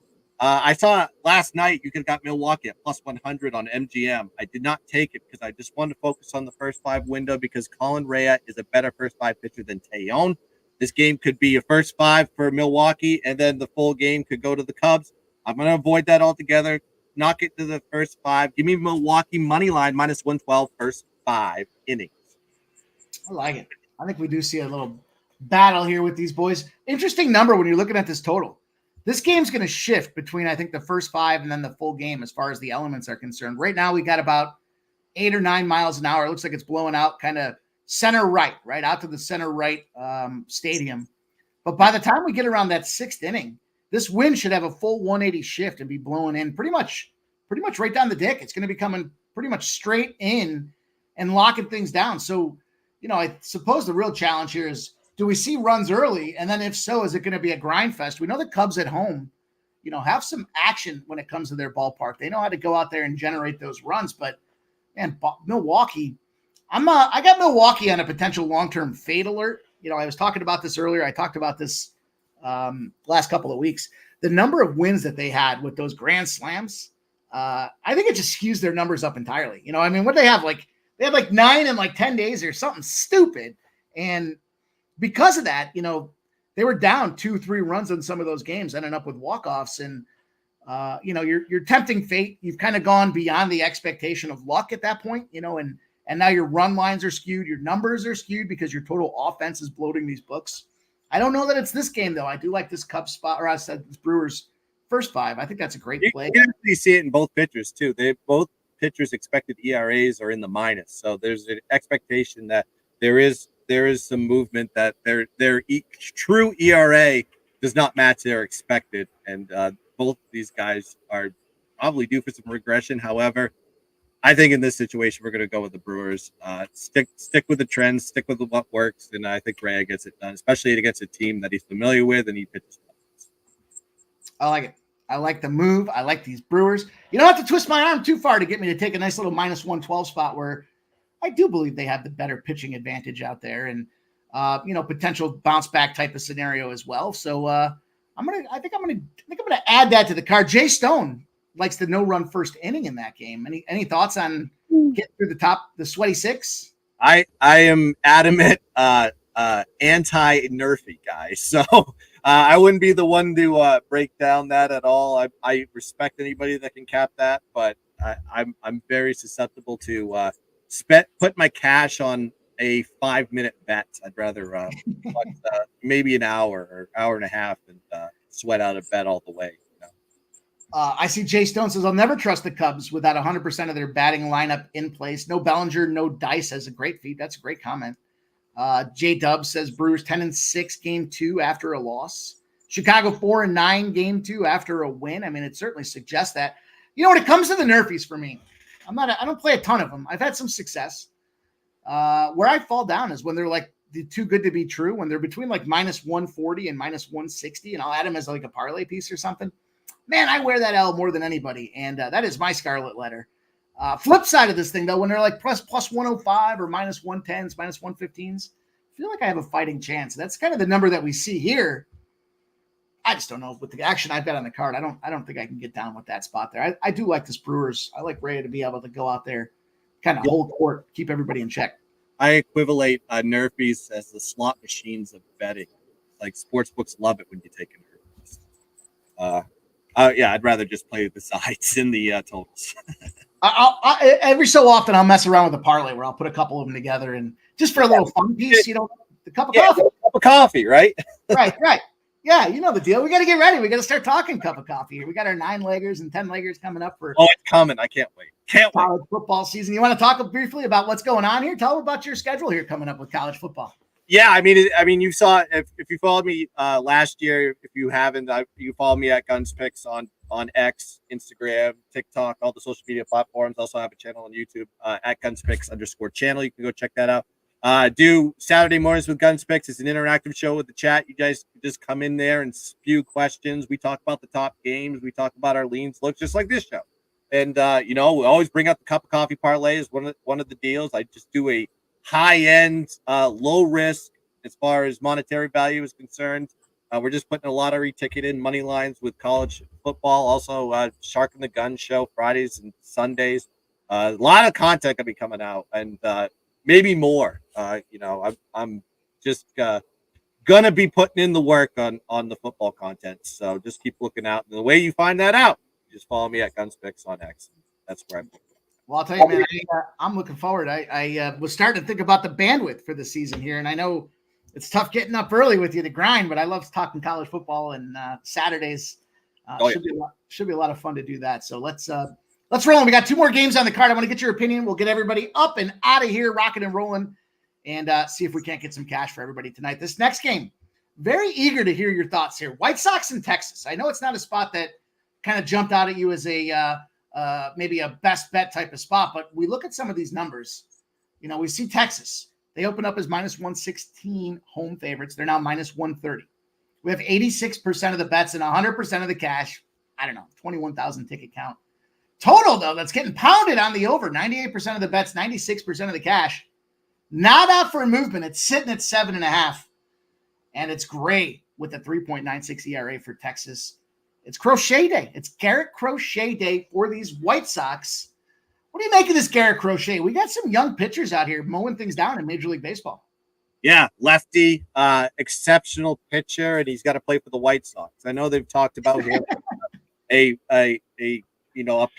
I saw last night you could have got Milwaukee at plus 100 on MGM. I did not take it because I just wanted to focus on the first 5 window because Colin Rea is a better first 5 pitcher than Taillon. This game could be a first 5 for Milwaukee, and then the full game could go to the Cubs. I'm going to avoid that altogether. Knock it to the first 5. Give me Milwaukee money line minus 112 first 5 innings. I like it. I think we do see a little battle here with these boys. Interesting number when you're looking at this total. This game's going to shift between, I think, the first 5 and then the full game as far as the elements are concerned. Right now, we got about 8 or 9 miles an hour. It looks like it's blowing out kind of center right out to the center right stadium. But by the time we get around that 6th inning, this wind should have a full 180 shift and be blowing in pretty much right down the dick. It's going to be coming pretty much straight in and locking things down. So, I suppose the real challenge here is, do we see runs early? And then if so, is it going to be a grind fest? We know the Cubs at home, have some action when it comes to their ballpark. They know how to go out there and generate those runs. But, man, Milwaukee, I got Milwaukee on a potential long-term fade alert. I was talking about this earlier. I talked about this last couple of weeks. The number of wins that they had with those grand slams, I think it just skews their numbers up entirely. What they have, they had 9 in 10 days or something stupid. And because of that, they were down 2-3 runs in some of those games, ending up with walk-offs. And, you're tempting fate. You've kind of gone beyond the expectation of luck at that point, and now your run lines are skewed. Your numbers are skewed because your total offense is bloating these books. I don't know that it's this game, though. I do like this Cubs spot, or I said this Brewers first 5. I think that's a great play. You can actually see it in both pitchers, too. Both pitchers' expected ERAs are in the minus. So there's an expectation that there is some movement, that their true ERA does not match their expected. And both of these guys are probably due for some regression. However, I think in this situation, we're going to go with the Brewers. Stick with the trends, stick with what works, and I think Ray gets it done, especially against a team that he's familiar with and he pitches. I like it. I like the move. I like these Brewers. You don't have to twist my arm too far to get me to take a nice little minus 112 spot where I do believe they have the better pitching advantage out there and, potential bounce back type of scenario as well. So I think I'm gonna add that to the card. Jay Stone likes the no-run first inning in that game. Any thoughts on getting through the sweaty six? I am adamant anti-Nerfy guy, so I wouldn't be the one to break down that at all. I respect anybody that can cap that, but I'm very susceptible to put my cash on a 5-minute bet. I'd rather watch, maybe an hour or hour and a half and sweat out a bet all the way. I see Jay Stone says, I'll never trust the Cubs without 100% of their batting lineup in place. No Bellinger, no Dice has a great feed. That's a great comment. J Dub says Brewers 10-6 game 2 after a loss. Chicago 4-9 game 2 after a win. I mean, it certainly suggests that. When it comes to the Nerfies for me, I don't play a ton of them. I've had some success. Where I fall down is when they're like too good to be true, when they're between like minus 140 and minus 160, and I'll add them as like a parlay piece or something. Man, I wear that L more than anybody, and that is my scarlet letter. Flip side of this thing, though, when they're like plus 105 or minus 110s, minus 115s, I feel like I have a fighting chance. That's kind of the number that we see here. I just don't know with the action I've got on the card. I don't think I can get down with that spot there. I do like this Brewers. I like Ray to be able to go out there, kind of hold court, keep everybody in check. I equivalent Nerfies as the slot machines of betting. Like sportsbooks love it when you take a Nerfies. I'd rather just play the sides in the totals. Every so often I'll mess around with a parlay where I'll put a couple of them together and just for a little fun piece, the cup of coffee. Cup of coffee, right? Right. Yeah, you know the deal. We got to get ready. We got to start talking cup of coffee here. We got our 9-leggers and 10-leggers coming up for. Oh, it's coming. I can't wait. College football season. You want to talk briefly about what's going on here? Tell them about your schedule here coming up with college football. Yeah, I mean, you saw if you followed me last year. If you haven't, you follow me at Guns Picks on X, Instagram, TikTok, all the social media platforms. Also have a channel on YouTube at gunspicks_channel. You can go check that out. Do Saturday mornings with Guns Picks. It's an interactive show with the chat. You guys just come in there and spew questions. We talk about the top games. We talk about our leans, looks just like this show. And we always bring up the cup of coffee parlay is one of the deals. I just do a high end, low risk as far as monetary value is concerned. We're just putting a lottery ticket in, money lines with college football. Also, Shark and the Gun show Fridays and Sundays. A lot of content gonna be coming out, and maybe more. I'm just gonna be putting in the work on the football content. So just keep looking out. And the way you find that out, just follow me at Gunspicks on X. That's where I'm. Well, I'll tell you, man, I'm looking forward. I was starting to think about the bandwidth for the season here, and I know it's tough getting up early with you to grind, but I love talking college football, and Saturdays should be a lot of fun to do that. So let's roll. We got 2 more games on the card. I want to get your opinion. We'll get everybody up and out of here, rocking and rolling, and see if we can't get some cash for everybody tonight. This next game, very eager to hear your thoughts here. White Sox in Texas. I know it's not a spot that kind of jumped out at you as a maybe a best bet type of spot, but we look at some of these numbers. We see Texas. They open up as minus 116 home favorites. They're now minus 130. We have 86% of the bets and 100% of the cash. I don't know, 21,000 ticket count. Total, though, that's getting pounded on the over. 98% of the bets, 96% of the cash. Not out for a movement. It's sitting at 7.5. And it's great with a 3.96 ERA for Texas. It's Crochet Day. It's Garrett Crochet Day for these White Sox. What do you make of this Garrett Crochet? We got some young pitchers out here mowing things down in Major League Baseball. Yeah, lefty, exceptional pitcher, and he's got to play for the White Sox. I know they've talked about him, a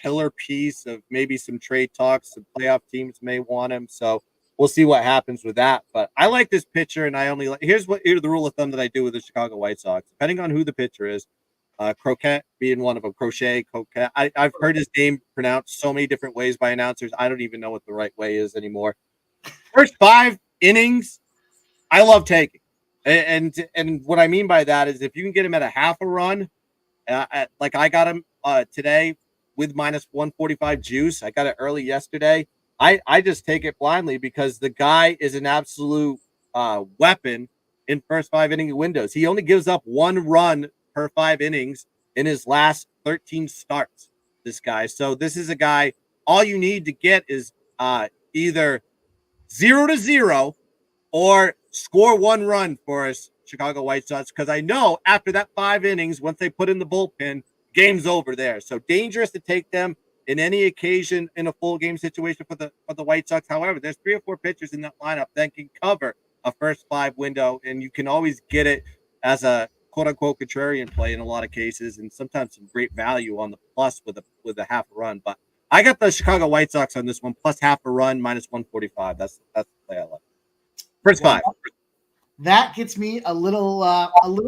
pillar piece of maybe some trade talks. Some playoff teams may want him, so we'll see what happens with that. But I like this pitcher, and here's the rule of thumb that I do with the Chicago White Sox. Depending on who the pitcher is, Croquet being one of them, Croquet. I've heard his name pronounced so many different ways by announcers. I don't even know what the right way is anymore. First 5 innings, I love taking. And what I mean by that is if you can get him at a half a run, like I got him today with minus 145 juice. I got it early yesterday. I just take it blindly because the guy is an absolute weapon in first 5 inning windows. He only gives up 1 run per 5 innings in his last 13 starts, this guy. So this is a guy, all you need to get is either 0-0 or score 1 run for us Chicago White Sox, because I know after that 5 innings, once they put in the bullpen, game's over there. So dangerous to take them in any occasion in a full game situation for the White Sox. However, there's 3 or 4 pitchers in that lineup that can cover a first 5 window, and you can always get it as a quote unquote contrarian play in a lot of cases, and sometimes some great value on the plus with a half a run. But I got the Chicago White Sox on this one plus half a run minus 145. That's the play I like. First 5. That gets me a little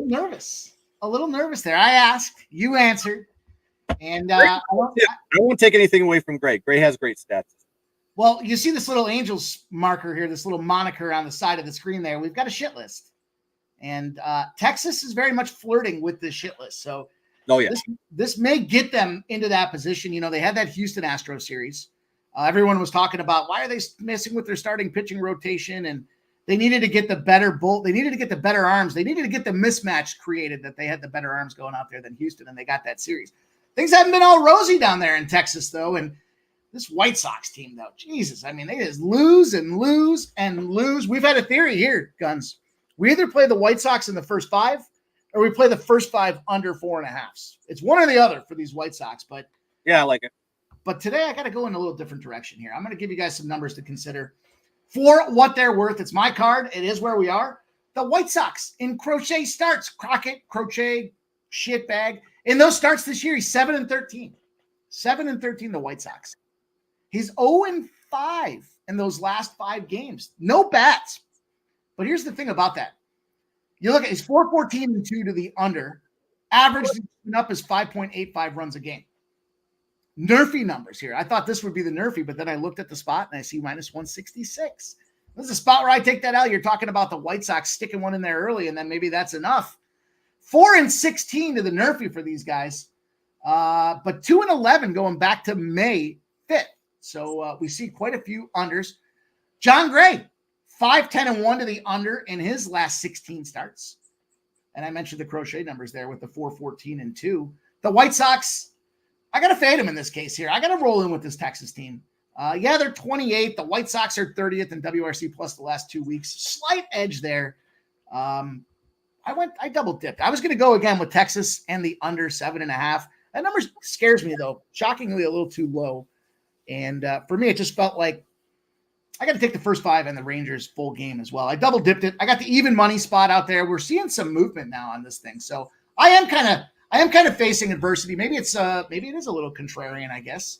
nervous. A little nervous there. I asked, you answered, and I won't take anything away from Gray. Gray has great stats. Well, you see this little Angels marker here, this little moniker on the side of the screen there. We've got a shit list, and Texas is very much flirting with this shit list. So, this may get them into that position. You know, they had that Houston Astros series. Everyone was talking about why are they messing with their starting pitching rotation, and they needed to get the better they needed to get the better arms. They needed to get the mismatch created that they had the better arms going out there than Houston, and they got that series. Things haven't been all rosy down there in Texas, though. And this White Sox team, though, Jesus, I mean, they just lose and lose and lose. We've had a theory here, Guns. We either play the White Sox in the first 5 or we play the first 5 under 4.5. It's one or the other for these White Sox. But yeah, I like it. But today I got to go in a little different direction here. I'm going to give you guys some numbers to consider. For what they're worth, it's my card. It is where we are. The White Sox in Crochet starts. Crockett, Crochet, shitbag. In those starts this year, he's 7-13. 7-13, the White Sox. He's 0-5 in those last 5 games. No bats. But here's the thing about that. You look at his 4.14-2 to the under. Average up is 5.85 runs a game. Nerfy numbers here. I thought this would be the Nerfy, but then I looked at the spot and I see minus 166. This is a spot where I take that out. You're talking about the White Sox sticking one in there early, and then maybe that's enough. 4-16 to the Nerfy for these guys, but 2-11 going back to May 5th. So we see quite a few unders. John Gray, 5-10-1 to the under in his last 16 starts. And I mentioned the Crochet numbers there with the 4-14-2. The White Sox, I got to fade them in this case here. I got to roll in with this Texas team. They're 28th. The White Sox are 30th in WRC plus the last 2 weeks. Slight edge there. I double dipped. I was going to go again with Texas and the under 7.5. That number scares me, though. Shockingly a little too low. And for me, it just felt like I got to take the first 5 and the Rangers full game as well. I double dipped it. I got the even money spot out there. We're seeing some movement now on this thing. So I am kind of facing adversity. Maybe it is a little contrarian, I guess.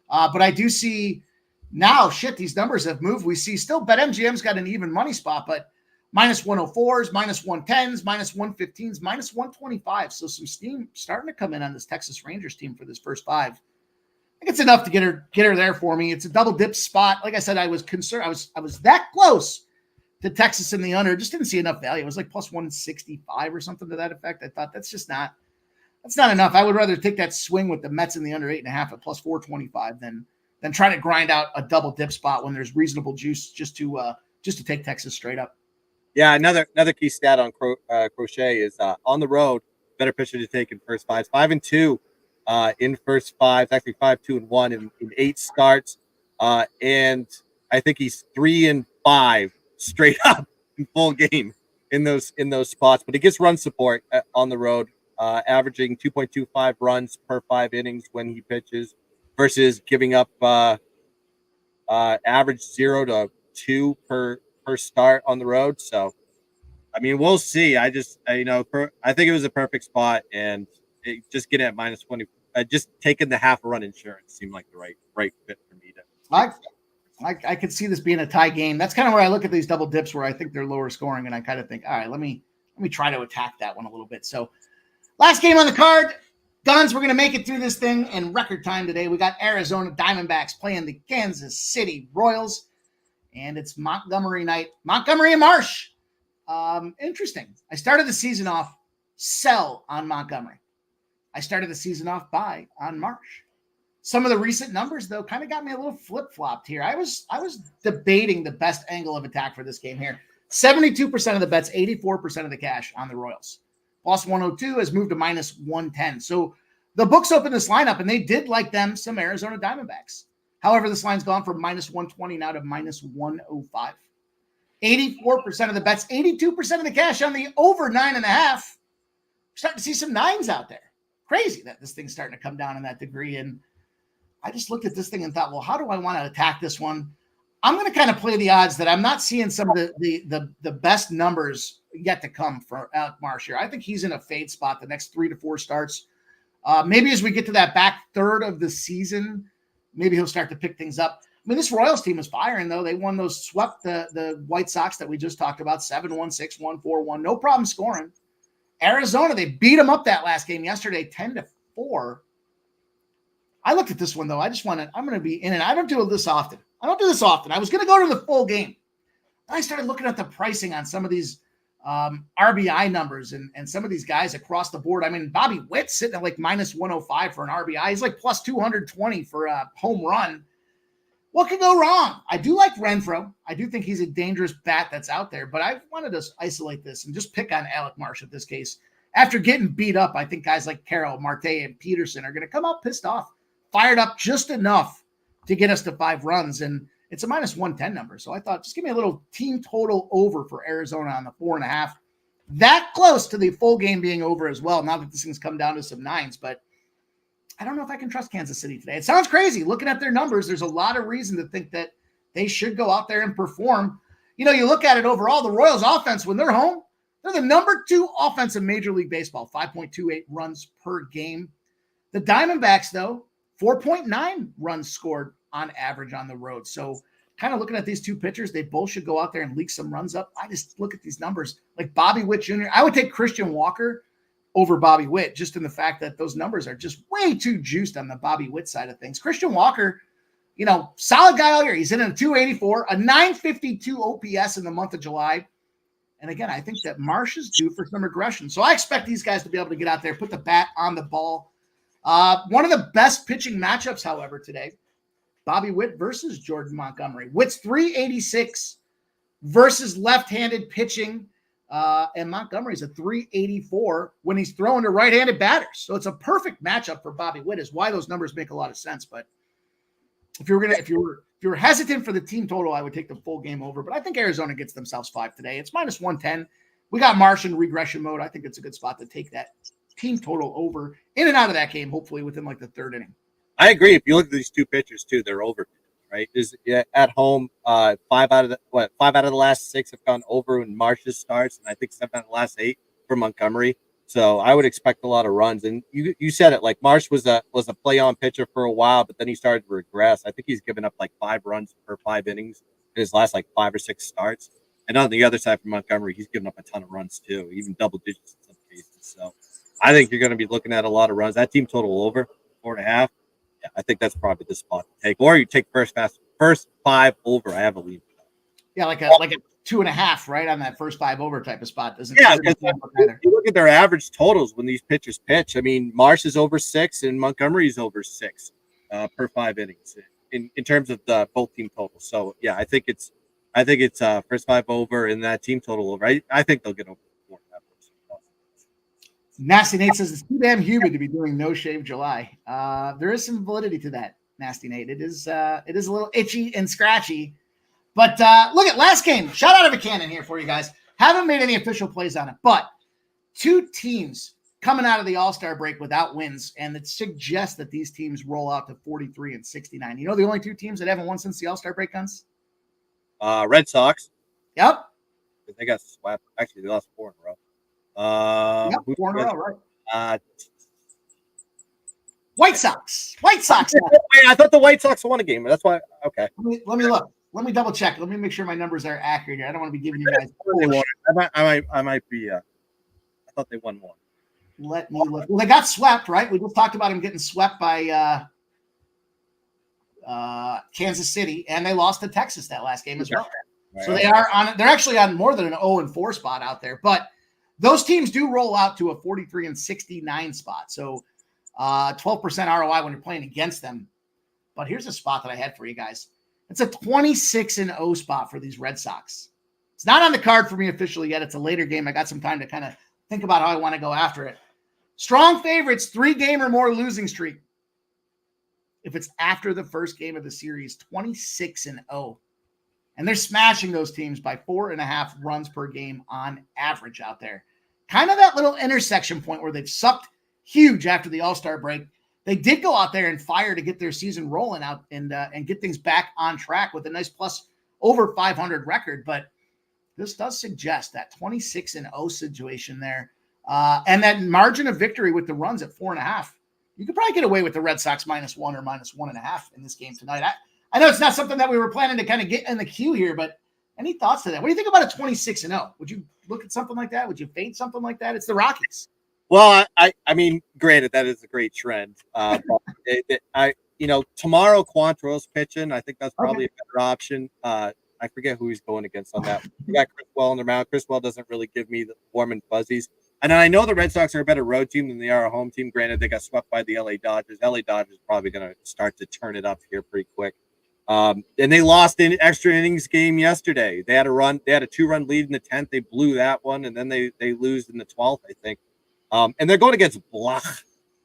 But I do see now, these numbers have moved. We see still BetMGM's got an even money spot, but minus 104s, minus 110s, minus 115s, minus 125. So some steam starting to come in on this Texas Rangers team for this first 5. I think it's enough to get her there for me. It's a double dip spot. Like I said, I was concerned. I was that close to Texas in the under. Just didn't see enough value. It was like plus 165 or something to that effect. I thought that's not enough. I would rather take that swing with the Mets in the under 8.5 at plus 425 than trying to grind out a double dip spot when there's reasonable juice just to take Texas straight up. Yeah, another key stat on Crochet is on the road, better pitcher to take in first 5. 5-2 in first 5. It's actually 5-2-1 in 8 starts. And I think he's 3-5 straight up in full game in those spots. But he gets run support on the road, averaging 2.25 runs per 5 innings when he pitches versus giving up average 0 to 2 per start on the road. So, I mean, we'll see. I think it was a perfect spot, and just getting at minus 20, just taking the half a run insurance seemed like the right fit for me to. I could see this being a tie game. That's kind of where I look at these double dips where I think they're lower scoring, and I kind of think, all right, let me try to attack that one a little bit. So, last game on the card. Guns, we're going to make it through this thing in record time today. We got Arizona Diamondbacks playing the Kansas City Royals, and it's Montgomery night. Montgomery and Marsh. Interesting. I started the season off sell on Montgomery. I started the season off buy on Marsh. Some of the recent numbers, though, kind of got me a little flip-flopped here. I was debating the best angle of attack for this game here. 72% of the bets, 84% of the cash on the Royals. Plus 102 has moved to minus 110. So the books opened this lineup, and they did like them some Arizona Diamondbacks. However, this line's gone from minus 120 now to minus 105. 84% of the bets, 82% of the cash on the over 9.5. We're starting to see some nines out there. Crazy that this thing's starting to come down in that degree. And I just looked at this thing and thought, well, how do I want to attack this one? I'm going to kind of play the odds that I'm not seeing some of the best numbers yet to come for Alec Marsh here. I think he's in a fade spot the next 3 to 4 starts. Maybe as we get to that back third of the season, maybe he'll start to pick things up. I mean, this Royals team is firing, though. They won those, swept the White Sox that we just talked about, 7-1, 6-1, 4-1. No problem scoring. Arizona, they beat them up that last game yesterday, 10-4. I looked at this one, though. I'm going to be in, and I don't do this often. I was going to go to the full game. I started looking at the pricing on some of these RBI numbers and some of these guys across the board. I mean, Bobby Witt's sitting at like minus 105 for an RBI. He's like plus 220 for a home run. What could go wrong? I do like Renfroe. I do think he's a dangerous bat that's out there, but I wanted to isolate this and just pick on Alec Marsh in this case. After getting beat up, I think guys like Carroll, Marte, and Peterson are going to come out pissed off, fired up just enough to get us to 5 runs. And it's a minus 110 number. So I thought, just give me a little team total over for Arizona on the 4.5. That close to the full game being over as well. Now that this thing's come down to some 9s, but I don't know if I can trust Kansas City today. It sounds crazy. Looking at their numbers, there's a lot of reason to think that they should go out there and perform. You know, you look at it overall, the Royals offense, when they're home, they're the number 2 offense in Major League Baseball, 5.28 runs per game. The Diamondbacks, though, 4.9 runs scored on average on the road. So kind of looking at these two pitchers, they both should go out there and leak some runs up. I just look at these numbers like Bobby Witt Jr. I would take Christian Walker over Bobby Witt, just in the fact that those numbers are just way too juiced on the Bobby Witt side of things. Christian Walker, you know, solid guy all year. He's in a 284, a 952 OPS in the month of July. And again, I think that Marsh is due for some regression. So I expect these guys to be able to get out there, put the bat on the ball. One of the best pitching matchups, however, today, Bobby Witt versus Jordan Montgomery. Witt's 386 versus left-handed pitching. And Montgomery's a 384 when he's throwing to right-handed batters. So it's a perfect matchup for Bobby Witt, is why those numbers make a lot of sense. But if you were hesitant for the team total, I would take the full game over. But I think Arizona gets themselves 5 today. It's minus 110. We got Marsh in regression mode. I think it's a good spot to take that team total over in and out of that game, hopefully within like the 3rd inning. I agree. If you look at these two pitchers too, they're over, right? At home, 5 out of the last 6 have gone over in Marsh's starts, and I think 7 out of the last 8 for Montgomery. So I would expect a lot of runs. And you said it, like Marsh was a play on pitcher for a while, but then he started to regress. I think he's given up like 5 runs per 5 innings in his last like 5 or 6 starts. And on the other side for Montgomery, he's given up a ton of runs too, even double digits in some cases. So I think you're going to be looking at a lot of runs. That team total over 4.5. Yeah, I think that's probably the spot to take. Or you take first 5 over. I have a lead. Yeah, like a 2.5, right, on that first 5 over type of spot. Yeah, you look at their average totals when these pitchers pitch. I mean, Marsh is over 6 and Montgomery's over 6 per 5 innings in terms of the both team totals. So yeah, I think it's first 5 over and that team total over. I think they'll get over 4.5. Nasty Nate says it's too damn humid to be doing no shave July. There is some validity to that, Nasty Nate. It is a little itchy and scratchy. But look at last game. Shout out of a cannon here for you guys. Haven't made any official plays on it, but 2 teams coming out of the All-Star break without wins, and it suggests that these teams roll out to 43 and 69. You know the only 2 teams that haven't won since the All-Star break, Guns? Red Sox. Yep. They got swept. Actually, they lost 4 in a row. Yep, 4 in a row, right? White Sox. Wait, I thought the White Sox won a game. That's why. Okay. Let me look. Let me double check. Let me make sure my numbers are accurate here. I don't want to be giving you guys. I might be. I thought they won 1. Let me look. Well, they got swept, right? We just talked about them getting swept by Kansas City, and they lost to Texas that last game as well. So they're actually on more than an 0-4 spot out there. But those teams do roll out to a 43-69 spot. So 12% ROI when you're playing against them. But here's a spot that I had for you guys. It's a 26-0 spot for these Red Sox. It's not on the card for me officially yet. It's a later game. I got some time to kind of think about how I want to go after it. Strong favorites, 3-game or more losing streak. If it's after the first game of the series, 26-0. And they're smashing those teams by 4.5 runs per game on average out there. Kind of that little intersection point where they've sucked huge after the All-Star break. They did go out there and fire to get their season rolling out and get things back on track with a nice plus over 500 record. But this does suggest that 26-0 situation there. And that margin of victory with the runs at 4.5. You could probably get away with the Red Sox -1 or -1.5 in this game tonight. I know it's not something that we were planning to kind of get in the queue here, but any thoughts to that? What do you think about a 26-0? Would you look at something like that? Would you fade something like that? It's the Rockies. Well, I mean, granted, that is a great trend. But tomorrow Quantrill's pitching. I think that's probably a better option. I forget who he's going against on that. We got Chris Well in their mount. Chris Well doesn't really give me the warm and fuzzies. And I know the Red Sox are a better road team than they are a home team. Granted, they got swept by the LA Dodgers. LA Dodgers is probably going to start to turn it up here pretty quick. And they lost in extra innings game yesterday. They had a 2-run lead in the 10th. They blew that one, and then they lose in the 12th, I think. And they're going against Bloch.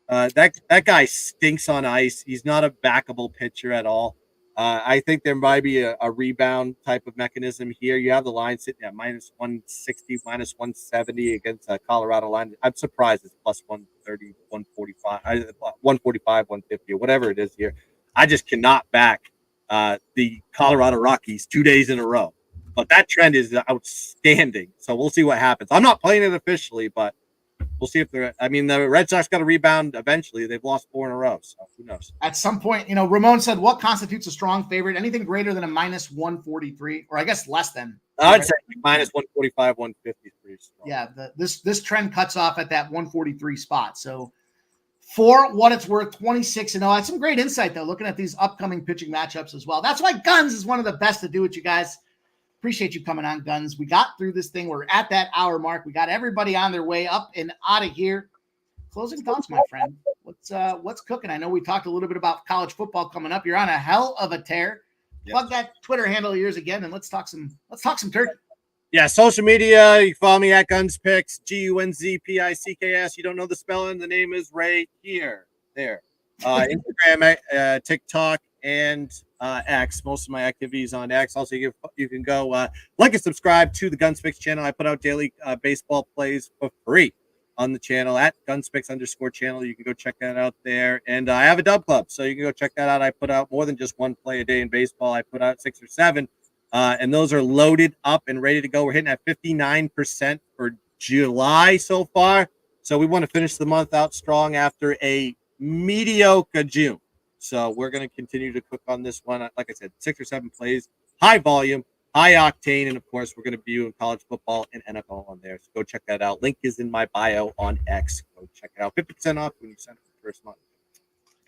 That guy stinks on ice. He's not a backable pitcher at all. I think there might be a rebound type of mechanism here. You have the line sitting at -160, -170 against a Colorado line. I'm surprised it's plus 130, 145, 145, 150, or whatever it is here. I just cannot back the Colorado Rockies 2 days in a row. But that trend is outstanding. So we'll see what happens. I'm not playing it officially, but we'll see if the Red Sox got to rebound eventually. They've lost 4 in a row, so who knows? At some point, Ramon said, what constitutes a strong favorite? Anything greater than a -143, or I guess less than. I would say -145, 150 is pretty strong. Yeah, this trend cuts off at that 143 spot. So for what it's worth, 26-0. That's some great insight, though, looking at these upcoming pitching matchups as well. That's why Guns is one of the best to do it, you guys. Appreciate you coming on, Guns. We got through this thing. We're at that hour mark. We got everybody on their way up and out of here. Closing thoughts, my friend. What's cooking? I know we talked a little bit about college football coming up. You're on a hell of a tear. Yep. Plug that Twitter handle of yours again, and let's talk some turkey. Yeah, social media. You can follow me at GunsPicks, GUNZPICKS. You don't know the spelling. The name is right here. There. Instagram, TikTok, and X. Most of my activities on X. Also, you can go like and subscribe to the GunsPicks channel. I put out daily baseball plays for free on the channel at GunsPicks_channel. You can go check that out there. And I have a dub club, so you can go check that out. I put out more than just one play a day in baseball. I put out 6 or 7, and those are loaded up and ready to go. We're hitting at 59% for July so far. So we want to finish the month out strong after a mediocre June. So we're going to continue to cook on this one. Like I said, 6 or 7 plays, high volume, high octane, and of course, we're going to be doing college football and NFL on there. So go check that out. Link is in my bio on X. Go check it out. 50% off when you sign up for the first month.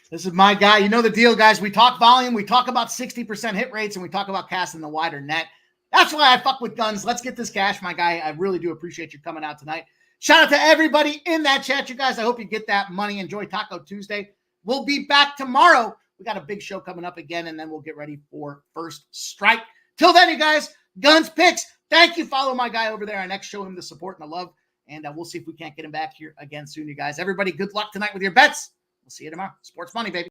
This is my guy. You know the deal, guys. We talk volume. We talk about 60% hit rates, and we talk about casting the wider net. That's why I fuck with Guns. Let's get this cash, my guy. I really do appreciate you coming out tonight. Shout out to everybody in that chat, you guys. I hope you get that money. Enjoy Taco Tuesday. We'll be back tomorrow. We got a big show coming up again, and then we'll get ready for First Strike. Till then, you guys, Guns Picks. Thank you. Follow my guy over there on X. Show him the support and the love, and we'll see if we can't get him back here again soon, you guys. Everybody, good luck tonight with your bets. We'll see you tomorrow. Sports Money, baby.